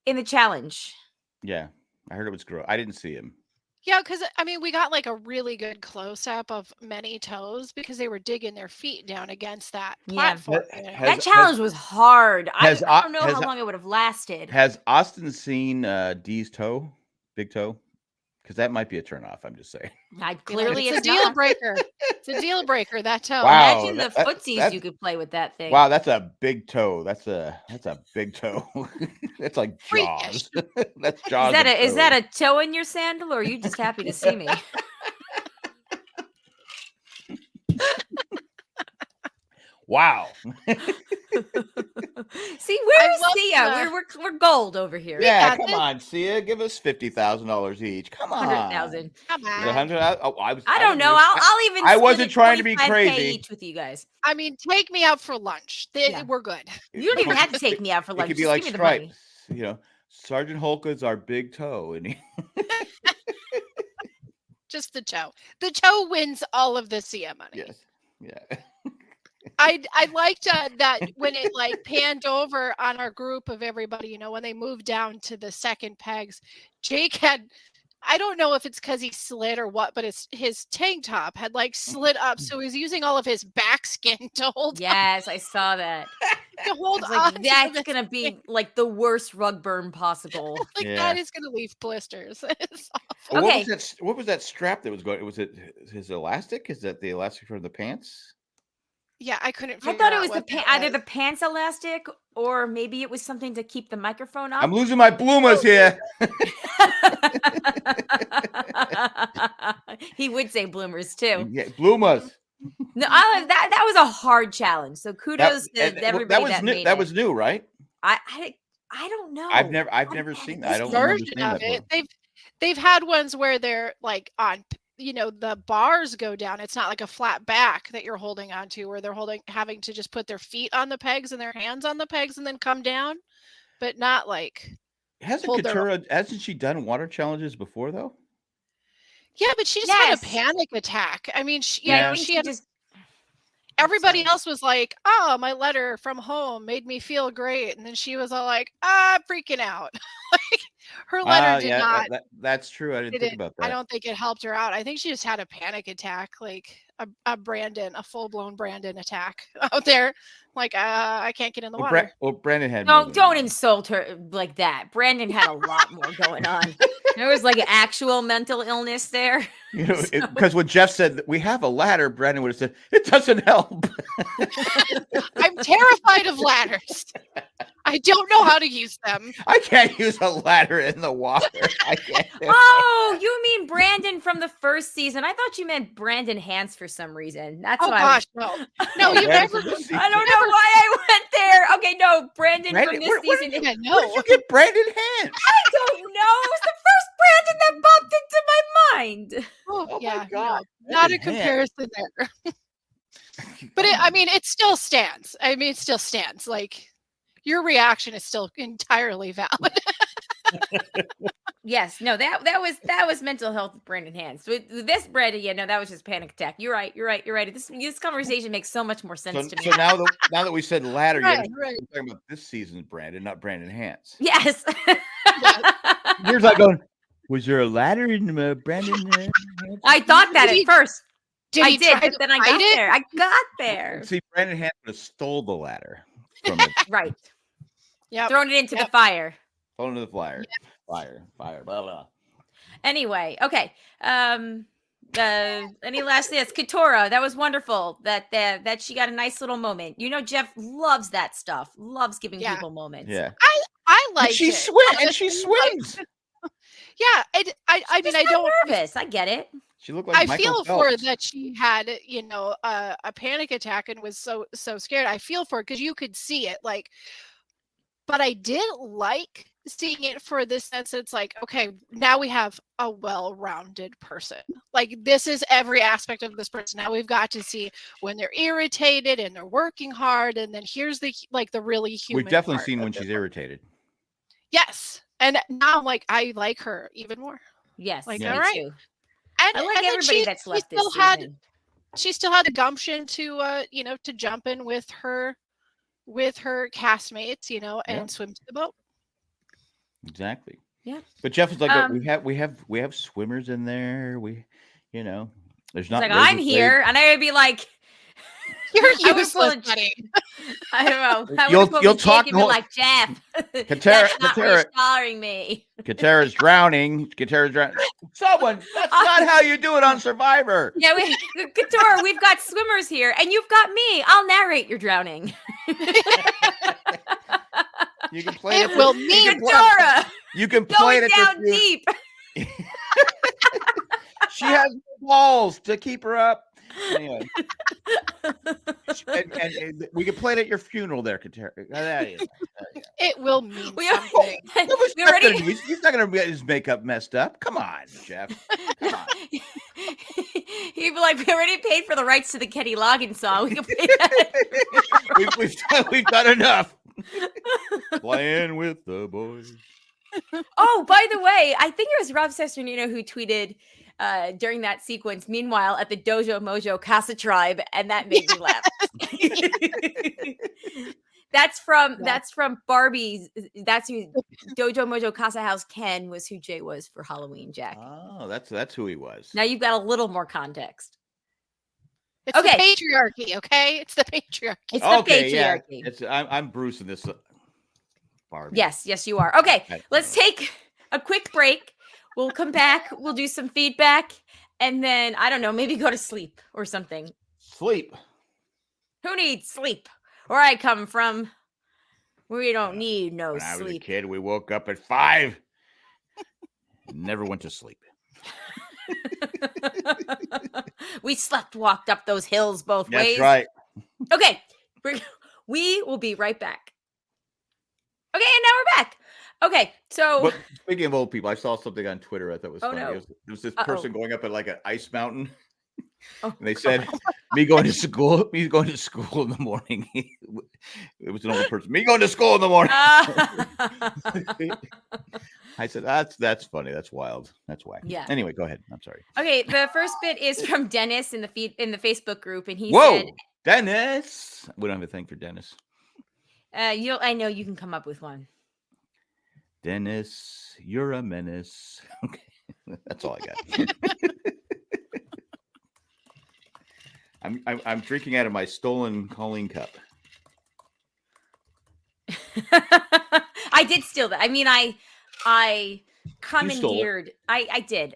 in the challenge. Yeah, I heard it was gross. I didn't see him. Yeah, because we got like a really good close up of many toes because they were digging their feet down against that platform. That challenge was hard. I don't know how long it would have lasted. Has Austin seen Dee's toe, big toe? Because that might be a turnoff. I'm just saying. Clearly, it's a deal breaker. It's a deal breaker. That toe. Wow, imagine the footsies you could play with that thing. Wow, that's a big toe. That's a big toe. That's like Jaws. That's Jaws. Is that a toe in your sandal, or are you just happy to see me? Wow. See, where's Sia? We're gold over here. Yeah, come on, Sia. Give us $50,000 each. Come on. 100,000. Come on. 100. I don't know. I'll even. I wasn't trying to be crazy. Each with you guys. Take me out for lunch. We're good. You don't even have to take me out for lunch. It could be like Stripes. Sergeant Hulk is our big toe, and just the toe. The toe wins all of the Sia money. Yes. Yeah. I liked that when it panned over on our group of everybody, when they moved down to the second pegs, Jake had, I don't know if it's because he slid or what, but his tank top had slid up. So he was using all of his back skin to hold. Yes, I saw that. To hold on. That's going to be the worst rug burn possible. That is going to leave blisters. It's awful. Okay. What was that strap that was going? Was it his elastic? Is that the elastic for the pants? Yeah, I couldn't figure out. I thought it was either the pants elastic or maybe it was something to keep the microphone up. I'm losing my bloomers here. He would say bloomers too. Yeah, bloomers. No, that was a hard challenge. So kudos to everybody that made it. That was new, right? I don't know. I've never seen that. I don't remember seeing that before. They've had ones where they're like on, the bars go down. It's not like a flat back that you're holding onto, where they're having to just put their feet on the pegs and their hands on the pegs and then come down, but not like. Hasn't she done water challenges before though? Yeah, but she just had a panic attack. I mean, she had just. Everybody else was like, "Oh, my letter from home made me feel great," and then she was all like, freaking out. Like her letter did not. That's true. I didn't think about that. I don't think it helped her out. I think she just had a panic attack, like a full-blown Brandon attack out there. Like, I can't get in the water. Brandon had. Don't insult her like that. Brandon had a lot more going on. There was like actual mental illness there. Because when Jeff said that we have a ladder, Brandon would have said, "It doesn't help." I'm terrified of ladders. I don't know how to use them. I can't use a ladder in the water. I can't. Oh, you mean Brandon from the first season? I thought you meant Brandon Hans for some reason. That's why. No, you never. I don't know why I went there. Okay, no, Brandon from this season. Where did you get Brandon Hans? I don't know. It was the first Brandon that popped into my mind. Oh yeah, my God. No, not a comparison there. But it still stands. It still stands. Like, your reaction is still entirely valid. Yes, no, that was mental health with Brandon Hans. With this Brandon, that was just panic attack. You're right. This conversation makes so much more sense to me. So now that we said ladder, you're talking about this season's Brandon, not Brandon Hans. Yes. You're like going, was there a ladder in Brandon? I thought that at first. I did, but then I got it? there. I got there. See, Brandon Hans would have stole the ladder from it. Right. Yeah. Thrown it into the fire. Thrown into the fire. Yep. Fire, blah, blah. Anyway, okay. Any last things? Katora, that was wonderful. That she got a nice little moment. Jeff loves that stuff. Loves giving people moments. Yeah. I like it. She swims. Yeah. I mean, I don't nervous. I get it. She looked like I feel for her that she had, a panic attack and was so scared. I feel for her because you could see it, but I did like seeing it for this sense. It's like, okay, now we have a well-rounded person. Like, this is every aspect of this person. Now we've got to see when they're irritated and they're working hard, and then here's the really human. We've definitely seen when she's irritated. Yes, and now I'm like, I like her even more. Yes, all right. Too. And I like everybody that's left this season. She still had the gumption to to jump in with her castmates, and swim to the boat. Exactly. Yeah. But Jeff is like, we have swimmers in there. There's not. Like, I'm here, and I would be like, you're useless, buddy. I don't know. You'll talk and be like, Jeff. That's not restoring me. Katara's drowning. Someone. That's not how you do it on Survivor. Yeah, Katara, we've got swimmers here, and you've got me. I'll narrate your drowning. You can play it. Will mean Katara. You can play it down deep. She has balls to keep her up. Anyway, and we can play it at your funeral there, Katara. It will mean something. He's not going to get his makeup messed up. Come on, Jeff. Come on. He'd be like, we already paid for the rights to the Kenny Loggins song. We can play that. We've done enough. Playing with the boys. Oh, by the way, I think it was Rob Cesternino who tweeted during that sequence, meanwhile, at the Dojo Mojo Casa Tribe, and that made me laugh. That's from Barbie's. That's who Dojo Mojo Casa House Ken was, who Jay was for Halloween, Jack. Oh, that's who he was. Now you've got a little more context. It's the patriarchy, okay? It's the patriarchy. It's the patriarchy. Yeah. I'm Bruce in this. Barbie. Yes, you are. Okay, let's take a quick break. We'll come back. We'll do some feedback, and then I don't know, maybe go to sleep or something. Sleep. Who needs sleep? Where I come from, we don't need no when sleep. I was a kid, we woke up at 5. never went to sleep. We walked up those hills both ways. That's right. Okay, we will be right back. Okay, and now we're back. Okay, so but speaking of old people, I saw something on Twitter I thought was funny. No. It was this person going up at like an ice mountain. Oh, and they said, me going to school in the morning. It was an old person. Me going to school in the morning. I said, that's funny. That's wild. That's wacky. Yeah. Anyway, go ahead. I'm sorry. Okay, the first bit is from Dennis in the Facebook group, and he Whoa, said, Dennis. We don't have a thing for Dennis. I know you can come up with one. Dennis, you're a menace. Okay, that's all I got. I'm drinking out of my stolen Colleen cup. I did steal that. I mean, I commandeered. I did.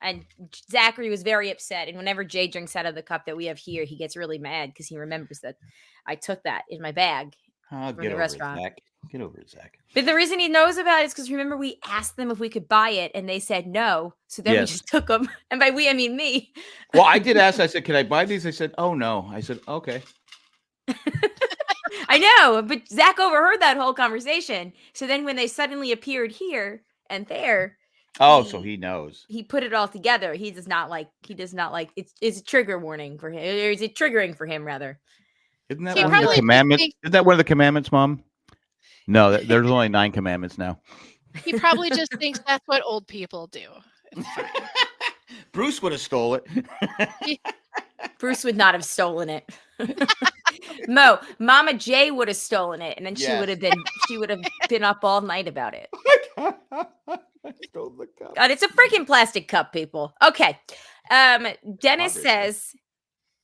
And Zachary was very upset. And whenever Jay drinks out of the cup that we have here, he gets really mad because he remembers that I took that in my bag from the restaurant. Get over it, Zach. But the reason he knows about it is because remember we asked them if we could buy it, and they said no. So then we just took them. And by we, I mean me. Well, I did ask. I said, "Can I buy these?" They said, "Oh no." I said, "Okay." I know, but Zach overheard that whole conversation. So then when they suddenly appeared here and there. So he knows. He put it all together. He does not like it's a trigger warning for him. Or is it triggering for him rather? Isn't that one of the commandments? Isn't that one of the commandments, Mom? No, there's only 9 commandments now. He probably just thinks that's what old people do. Bruce would have stole it. Bruce would not have stolen it. Mama J would have stolen it, and then she would have been up all night about it. I stole the cup. God, it's a freaking plastic cup, people. Okay. Dennis says,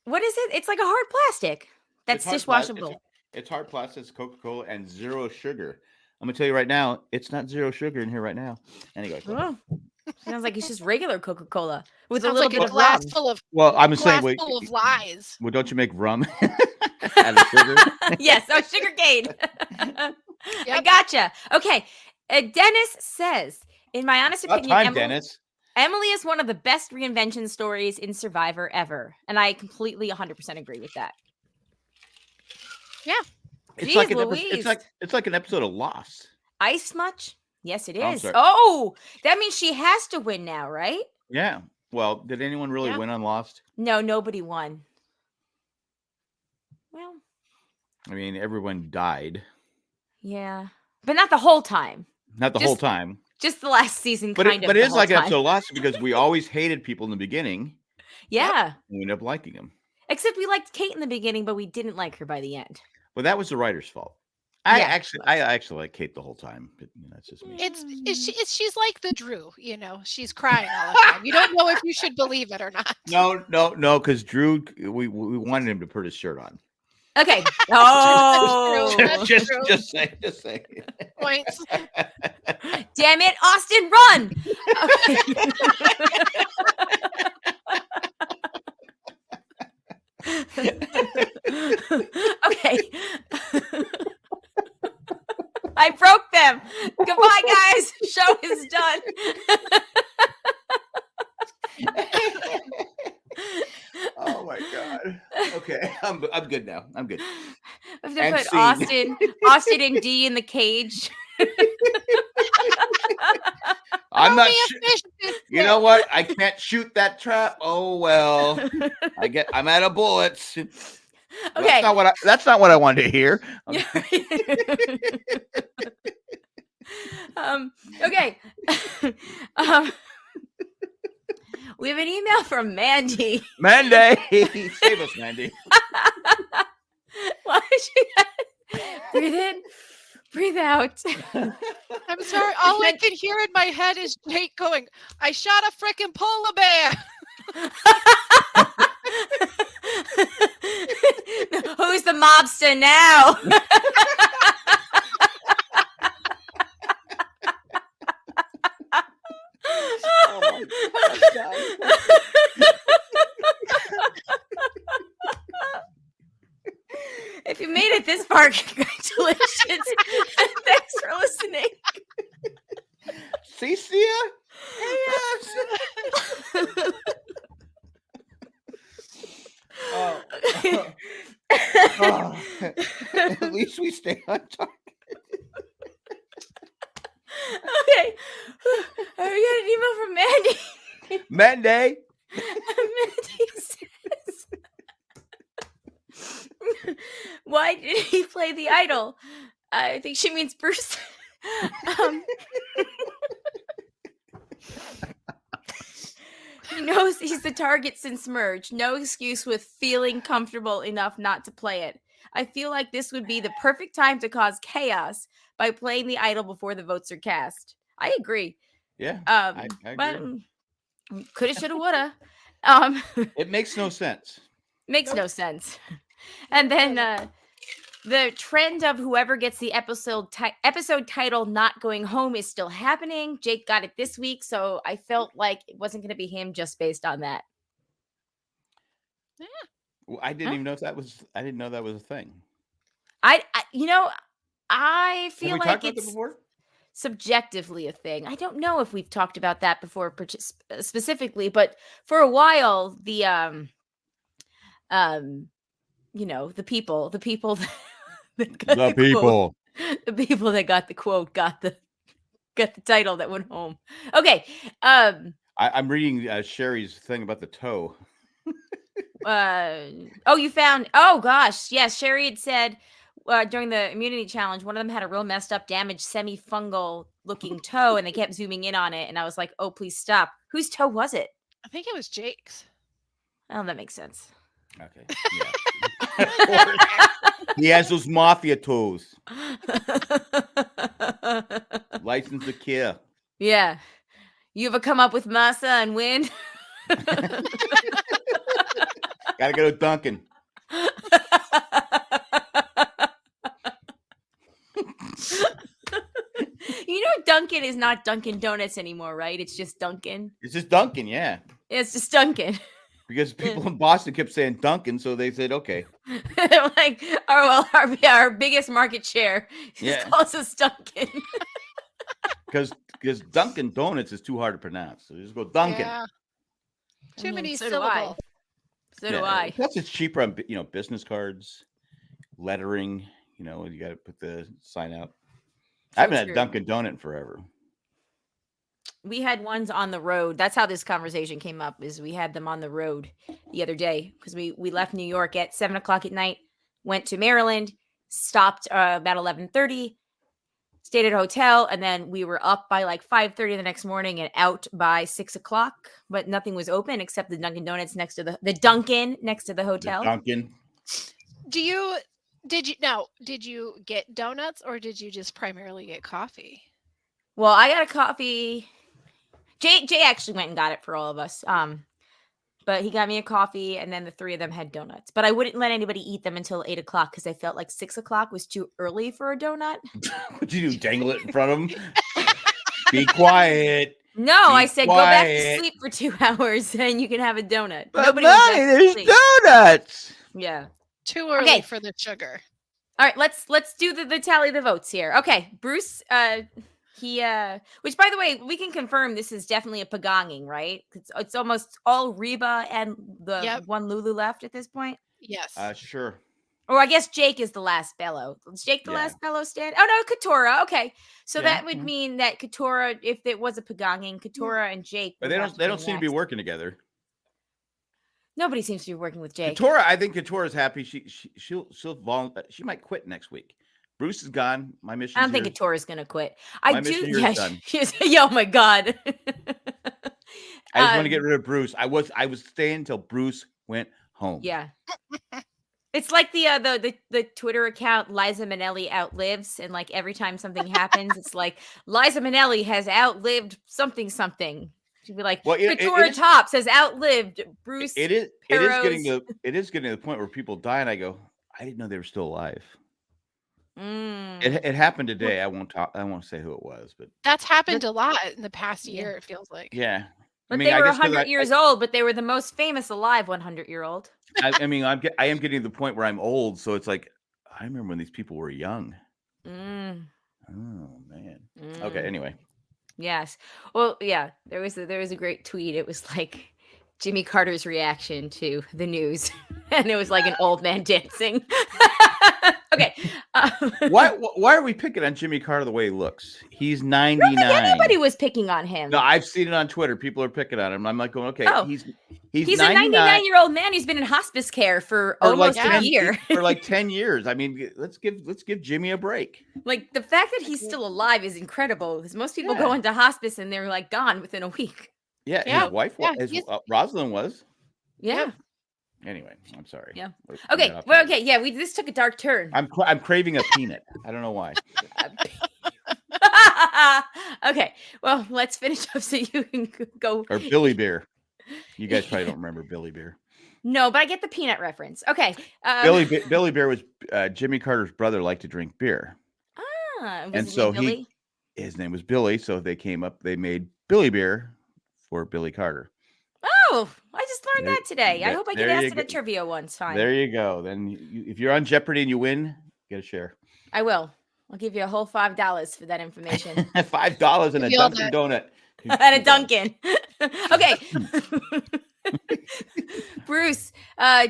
what is it? It's like a hard plastic. That's dishwashable. It's hard plastic, it's Coca-Cola, and 0 sugar. I'm going to tell you right now, it's not 0 sugar in here right now. Anyway. Sounds like it's just regular Coca-Cola with a Sounds little like bit a glass of rum. full of full of lies. Well, don't you make rum out of sugar? Yes, sugar cane. I gotcha. Okay. Dennis says, in my honest opinion, Dennis. Emily is one of the best reinvention stories in Survivor ever. And I completely 100% agree with that. Yeah. It's like an episode of Lost. Ice much? Yes, it is. Oh, that means she has to win now, right? Yeah. Well, did anyone really win on Lost? No, nobody won. Well, I mean, everyone died. Yeah, but not the whole time. Not the whole time. Just the last season, But it is like an episode of Lost because we always hated people in the beginning. Yeah. We ended up liking them. Except we liked Kate in the beginning, but we didn't like her by the end. Well, that was the writer's fault. I actually like Kate the whole time. But, that's just me. She's like the Drew, she's crying all the time. You don't know if you should believe it or not. No, because Drew, we wanted him to put his shirt on. Okay. Oh, just say. Points. Damn it, Austin, run! Okay. I broke them. Goodbye, guys. Show is done. Oh my God. Okay, I'm good now. I'm good. I have to put Austin and D in the cage. I'm not. You know what? I can't shoot that trap. Oh well. I'm out of bullets. Okay. That's not what I wanted to hear. Okay. We have an email from Mandy. Save us, Mandy. Why is she? Breathe in, breathe out. I'm sorry. All I can hear in my head is Jake going, "I shot a freaking polar bear." Who's the mobster now? Oh my God. If you made it this far, congratulations. Thanks for listening. Cecia? At least we stay on target. Okay. We got an email from Mandy. Mandy. Mandy says, why did he play the idol? I think she means Bruce. He knows he's the target since merge. No excuse with feeling comfortable enough not to play it. I feel like this would be the perfect time to cause chaos by playing the idol before the votes are cast. I agree. Yeah, I agree. But coulda, shoulda, woulda. It makes no sense. Makes no sense. And then the trend of whoever gets the episode title not going home is still happening. Jake got it this week, so I felt like it wasn't going to be him just based on that. Yeah. Well, I didn't even know if that was. I didn't know that was a thing. I feel like it's subjectively a thing. I don't know if we've talked about that before specifically, but for a while the the people that got the quote, the people that got the quote got the title that went home. Okay. I'm reading Sherry's thing about the toe. You found, oh gosh, yes, Sherry had said during the immunity challenge, one of them had a real messed up, damaged, semi-fungal looking toe, and they kept zooming in on it, and I was like, oh, please stop. Whose toe was it? I think it was Jake's. Oh, that makes sense. Okay. Yeah. He has those mafia toes. License to kill. Yeah. You ever come up with Massa and win? Gotta go to Dunkin'. You know, Dunkin' is not Dunkin' Donuts anymore, right? It's just Dunkin'. It's just Dunkin', yeah. It's just Dunkin'. Because people in Boston kept saying Dunkin', so they said, okay. Like, our biggest market share calls us Dunkin'. Because Dunkin' Donuts is too hard to pronounce. So just go Dunkin'. Yeah. Too many syllables. So do I. Plus, it's cheaper on business cards, lettering. You got to put the sign out. I haven't had Dunkin' Donut in forever. We had ones on the road. That's how this conversation came up. Is we had them on the road the other day because we left New York at 7:00 at night, went to Maryland, stopped about 11:30. Stayed at a hotel, and then we were up by like 5:30 the next morning and out by 6:00. But nothing was open except the Dunkin' Donuts next to the Dunkin' next to the hotel. The Dunkin'. Did you get donuts or did you just primarily get coffee? Well, I got a coffee. Jay actually went and got it for all of us. But he got me a coffee, and then the three of them had donuts. But I wouldn't let anybody eat them until 8:00 because I felt like 6:00 was too early for a donut. What'd you do? Dangle it in front of them? Be quiet. No, I said go back to sleep for 2 hours, and you can have a donut. But there's donuts. Yeah, too early for the sugar. All right, let's do the tally the votes here. Okay, Bruce. He which by the way, we can confirm this is definitely a pagonging, right? It's almost all Reba and the one Lulu left at this point. Yes. Sure. Or I guess Jake is the last bellow. Is Jake the last bellow stand? Oh no, Katora. Okay. So that would mean that Katora, if it was a pagonging, Katora and Jake. But they don't seem to be working together. Nobody seems to be working with Jake. Katora, I think Katora's happy. She'll she might quit next week. Bruce is gone. My mission. I don't think Katora's gonna quit. I do. Yeah, done. Oh my god. I just want to get rid of Bruce. I was staying until Bruce went home. Yeah. It's like the Twitter account Liza Minnelli outlives, and like every time something happens, it's like Liza Minnelli has outlived something. She'd be like, Katora Tops has outlived Bruce. It is getting to the point where people die, and I go, I didn't know they were still alive. It happened today. I won't say who it was, but that's happened a lot in the past year. It feels like. Yeah, but they were 100 years old, but they were the most famous alive 100-year-old. I am getting to the point where I'm old, so it's like I remember when these people were young. Oh man. Okay. Anyway, Yes. Well, yeah. There was a great tweet. It was like Jimmy Carter's reaction to the news, and it was like an old man dancing. Okay. Why are we picking on Jimmy Carter the way he looks? He's 99. I don't think anybody was picking on him. No, I've seen it on Twitter. People are picking on him. I'm like going, okay, he's a 99-year-old man who's been in hospice care for almost a year. For like 10 years. I mean, let's give Jimmy a break. Like the fact that he's still alive is incredible because most people go into hospice and they're like gone within a week. Yeah, his wife was. Rosalind was. Yeah. Anyway, I'm sorry. Yeah. Okay. Well, okay. Yeah. This took a dark turn. I'm craving a peanut. I don't know why. Okay. Well, let's finish up so you can go. Or Billy Beer. You guys probably don't remember Billy Beer. No, but I get the peanut reference. Okay. Billy Beer was Jimmy Carter's brother. Liked to drink beer. And so his name was Billy. So they made Billy Beer for Billy Carter. Oh, I just learned that today. I hope I get asked at a trivia once. Fine. There you go. Then if you're on Jeopardy and you win, get a share. I will. I'll give you a whole $5 for that information. $5 and a Dunkin' Donut. And a Dunkin'. Okay. Bruce,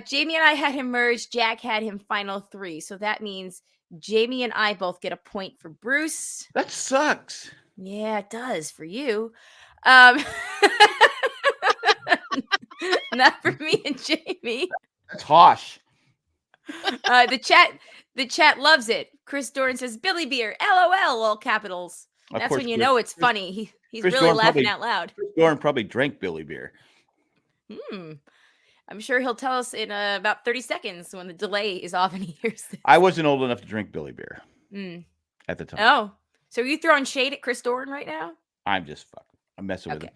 Jamie and I had him merged. Jack had him final 3. So that means Jamie and I both get a point for Bruce. That sucks. Yeah, it does for you. Not for me and Jamie. That's harsh. The chat loves it. Chris Doran says Billy Beer, LOL, all capitals. That's when you know it's funny. He's really Doran laughing out loud. Chris Doran probably drank Billy Beer. I'm sure he'll tell us in about 30 seconds when the delay is off and he hears this. I wasn't old enough to drink Billy Beer at the time. Oh, so are you throwing shade at Chris Doran right now? I'm just fucking. I'm messing with him.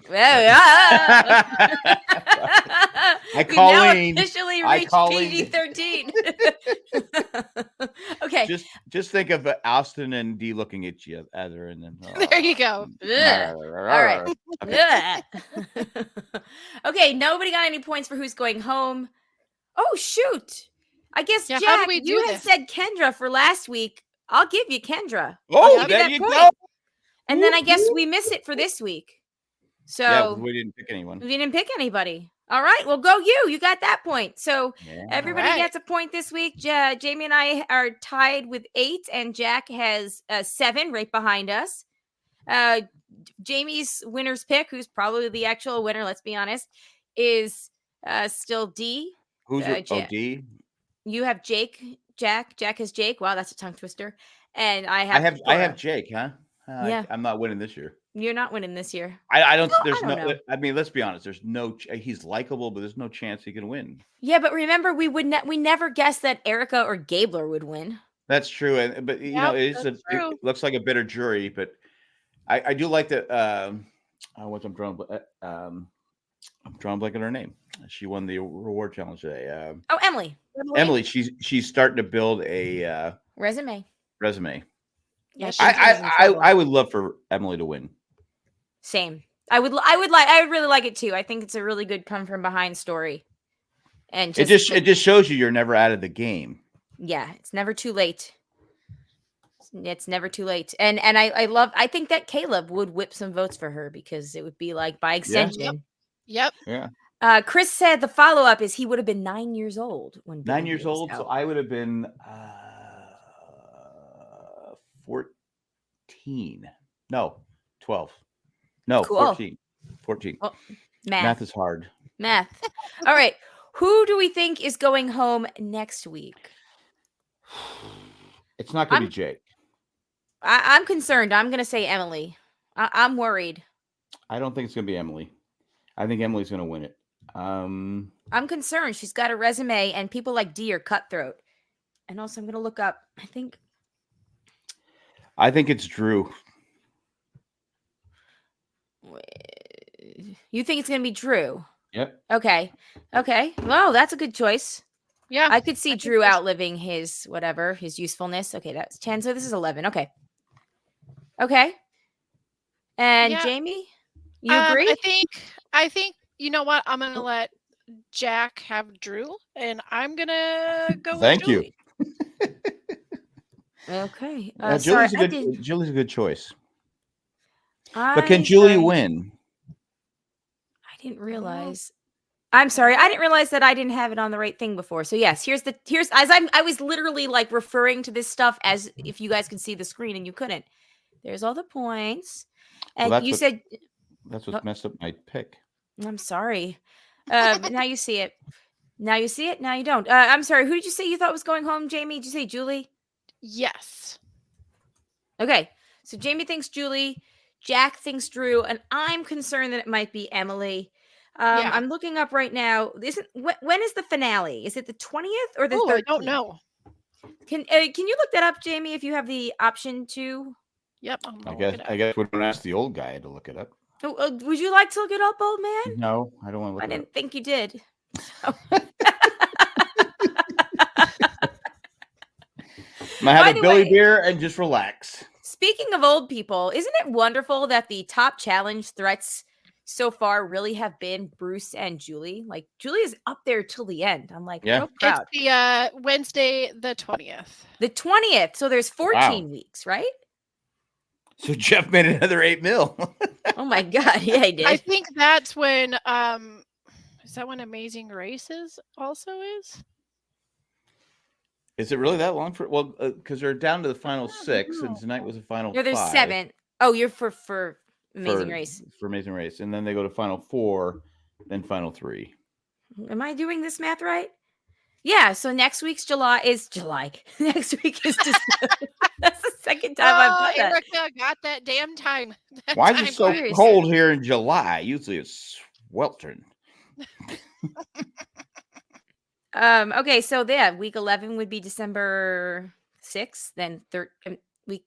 Hi, Colleen. Officially reached PG-13. Okay. Just think of Alston and Dee looking at you other, and then there you go. All right. Okay. Nobody got any points for who's going home. Oh shoot! I guess Jack, you had said Kendra for last week. I'll give you Kendra. Oh, there you go. And then I guess we miss it for this week. So we didn't pick anyone. We didn't pick anybody. All right. Well, go you. You got that point. So everybody gets a point this week. Jamie and I are tied with 8, and Jack has 7 right behind us. Jamie's winner's pick, who's probably the actual winner, let's be honest, is still D. Who's D? You have Jake. Jack has Jake. Wow, that's a tongue twister. And I have Jake, huh? Yeah. I'm not winning this year. You're not winning this year. I don't. There's no. I mean, let's be honest. There's no. He's likable, but there's no chance he can win. Yeah, but remember, we never guessed that Erica or Gabler would win. That's true, but you know, it looks like a bitter jury. But I do like that. I'm drawing blank on her name. She won the reward challenge today. Emily. Emily. She's starting to build a resume. Yeah, I would love for Emily to win. Same. I would really like it too. I think it's a really good come from behind story. And it just shows you're never out of the game. Yeah, it's never too late. It's never too late. And I think that Caleb would whip some votes for her because it would be like by extension. Yep. Yeah. Chris said the follow-up is he would have been 9 years old when 9 years old. So I would have been 14. No, 12. No, cool. 14. 14. Well, math is hard. Math. All right. Who do we think is going home next week? It's not going to be Jake. I'm concerned. I'm going to say Emily. I'm worried. I don't think it's going to be Emily. I think Emily's going to win it. I'm concerned. She's got a resume, and people like D are cutthroat. And also, I'm going to look up. I think it's Drew. You think it's going to be Drew? Yep. Okay. Well, that's a good choice. Yeah. I could see Drew outliving his usefulness. Okay, that's 10. So this is 11. Okay. And Jamie, you agree? I think you know what? I'm going to let Jack have Drew, and I'm going to go with Julie. Thank you. Okay. Julie's a good choice. But can Julie win? I didn't realize. I'm sorry. I didn't realize that I didn't have it on the right thing before. So yes, I was literally like referring to this stuff as if you guys could see the screen and you couldn't. There's all the points. And you said that's what messed up my pick. I'm sorry. Now you see it. Now you see it. Now you don't. I'm sorry. Who did you say you thought was going home, Jamie? Did you say Julie? Yes. Okay. So Jamie thinks Julie, Jack thinks Drew, and I'm concerned that it might be Emily. I'm looking up right now. When is the finale? Is it the 20th or the 13th? I don't know. Can you look that up, Jamie, if you have the option to? Yep. I guess we don't ask the old guy to look it up. Oh, would you like to look it up, old man? No, I don't want to look it up. I didn't think you did. So. I'm going to have a Billy beer and just relax. Speaking of old people, isn't it wonderful that the top challenge threats so far really have been Bruce and Julie? Like, Julie is up there till the end. I'm like, real proud. It's the Wednesday, the 20th. The 20th. So there's 14 weeks, right? So Jeff made another 8 mil. Oh my God. Yeah, he did. I think that's when, is that when Amazing Races also is? Is it really that long for? Well, because they're down to the final 6, and tonight was the final 5. There's 7. Oh, you're for Amazing Race. For Amazing Race, and then they go to final 4, then final 3. Am I doing this math right? Yeah. So next week's July. Next week is December. That's the second time I've done that. Erica got that damn time. Why is it so cold here in July? Usually it's sweltering. Okay, so week 11 would be December 6th, then 13 weeks.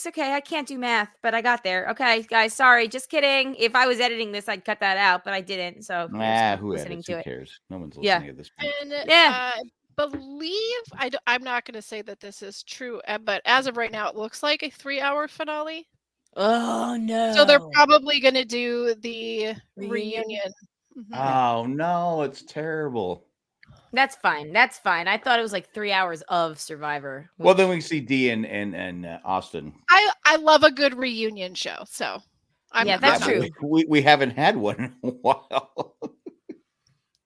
Okay, I can't do math, but I got there. Okay, guys, sorry, just kidding. If I was editing this, I'd cut that out, but I didn't. So who edits? Who cares? No one's listening at this point. And I believe I'm not going to say that this is true, but as of right now, it looks like a 3-hour finale. Oh no! So they're probably going to do the reunion. Mm-hmm. Oh no, it's terrible. That's fine. I thought it was like 3 hours of Survivor. Well, then we see Dee and Austin. I love a good reunion show, so that's true. We haven't had one in a while.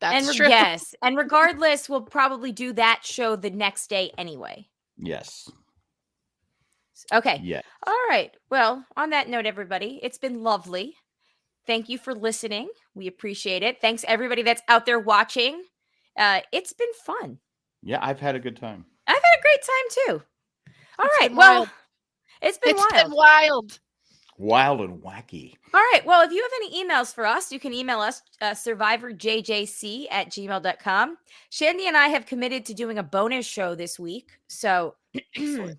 That's true. Yes, and regardless, we'll probably do that show the next day anyway. Yes. Okay. Yeah. All right. Well, on that note, everybody, it's been lovely. Thank you for listening. We appreciate it. Thanks everybody that's out there watching. It's been fun. Yeah, I've had a good time. I've had a great time too. All right. Well, it's been wild. Wild and wacky. All right. Well, if you have any emails for us, you can email us SurvivorJJC@gmail.com. Shandy and I have committed to doing a bonus show this week. So that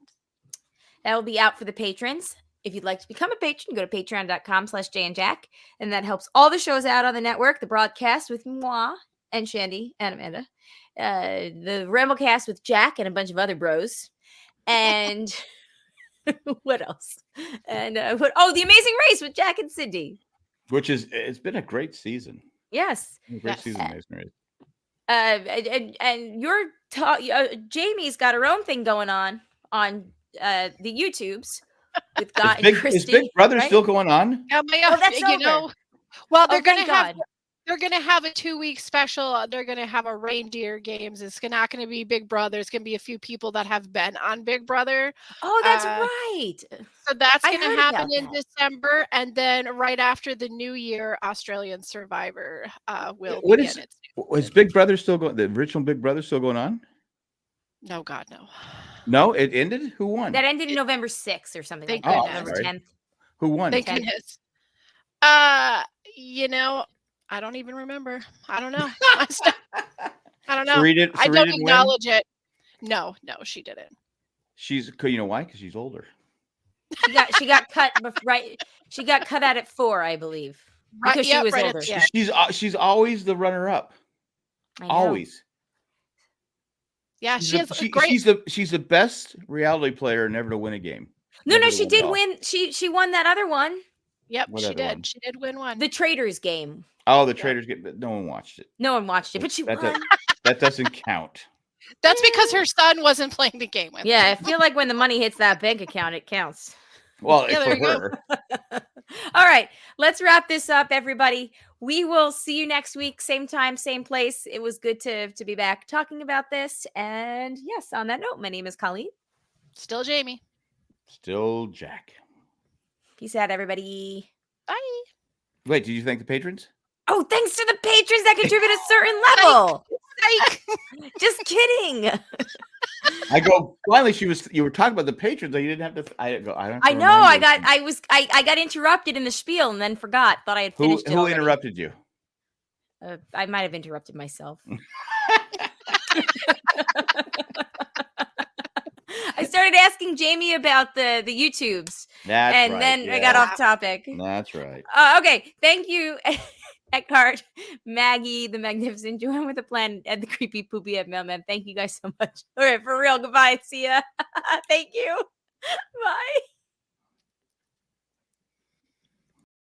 will be out for the patrons. If you'd like to become a patron, go to patreon.com/JandJack. And that helps all the shows out on the network. The broadcast with moi and Shandy and Amanda. The Ramblecast with Jack and a bunch of other bros. And what else? And the Amazing Race with Jack and Cindy. It's been a great season. Yes. Great season, Amazing Race. And your Jamie's got her own thing going on the YouTubes. With God and Christy, is Big Brother still going on? That's over. Well, they're going to have a 2-week special. They're going to have a reindeer games. It's not going to be Big Brother. It's going to be a few people that have been on Big Brother. Oh, that's right. So that's going to happen in December, and then right after the New Year, Australian Survivor will begin. Is Big Brother still going? The original Big Brother still going on? No, God, no. No, it ended? Who won? That ended November 6th or something like that. November 10th. Who won? Thank goodness. I don't even remember. I don't know. I don't know. I don't acknowledge it. No, she didn't. You know why? Because she's older. She got cut right. She got cut out at 4, I believe, because she was older. She's always the runner-up. Always. Yeah, she's the best reality player never to win a game. No, she did win. She won that other one. Yep, she did. One? She did win one. The Traders game. Oh, the Traders game, but no one watched it. No one watched it, but she won. That doesn't count. That's because her son wasn't playing the game with her. I feel like when the money hits that bank account, it counts. Well, Yeah, for there you go. her. All right, let's wrap this up, everybody. We will see you next week, same time, same place. It was good to be back talking about this. And yes, on that note, my name is Colleen. Still Jamie. Still Jack. Peace out, everybody. Bye. Wait, did you thank the patrons? Oh, thanks to the patrons that contribute a certain level. Just kidding. I go. Finally, you were talking about the patrons. You didn't have to. I go. I don't. I know. I got interrupted in the spiel and then forgot. Thought I had finished. Who interrupted you? I might have interrupted myself. I started asking Jamie about the YouTubes. That's and right. Then I got off topic. That's right. Okay. Thank you, Eckhart, Maggie, the Magnificent, Joanne with a Plan, and the Creepy Poopy at Mailman. Thank you guys so much. All right, for real. Goodbye. See ya. Thank you. Bye.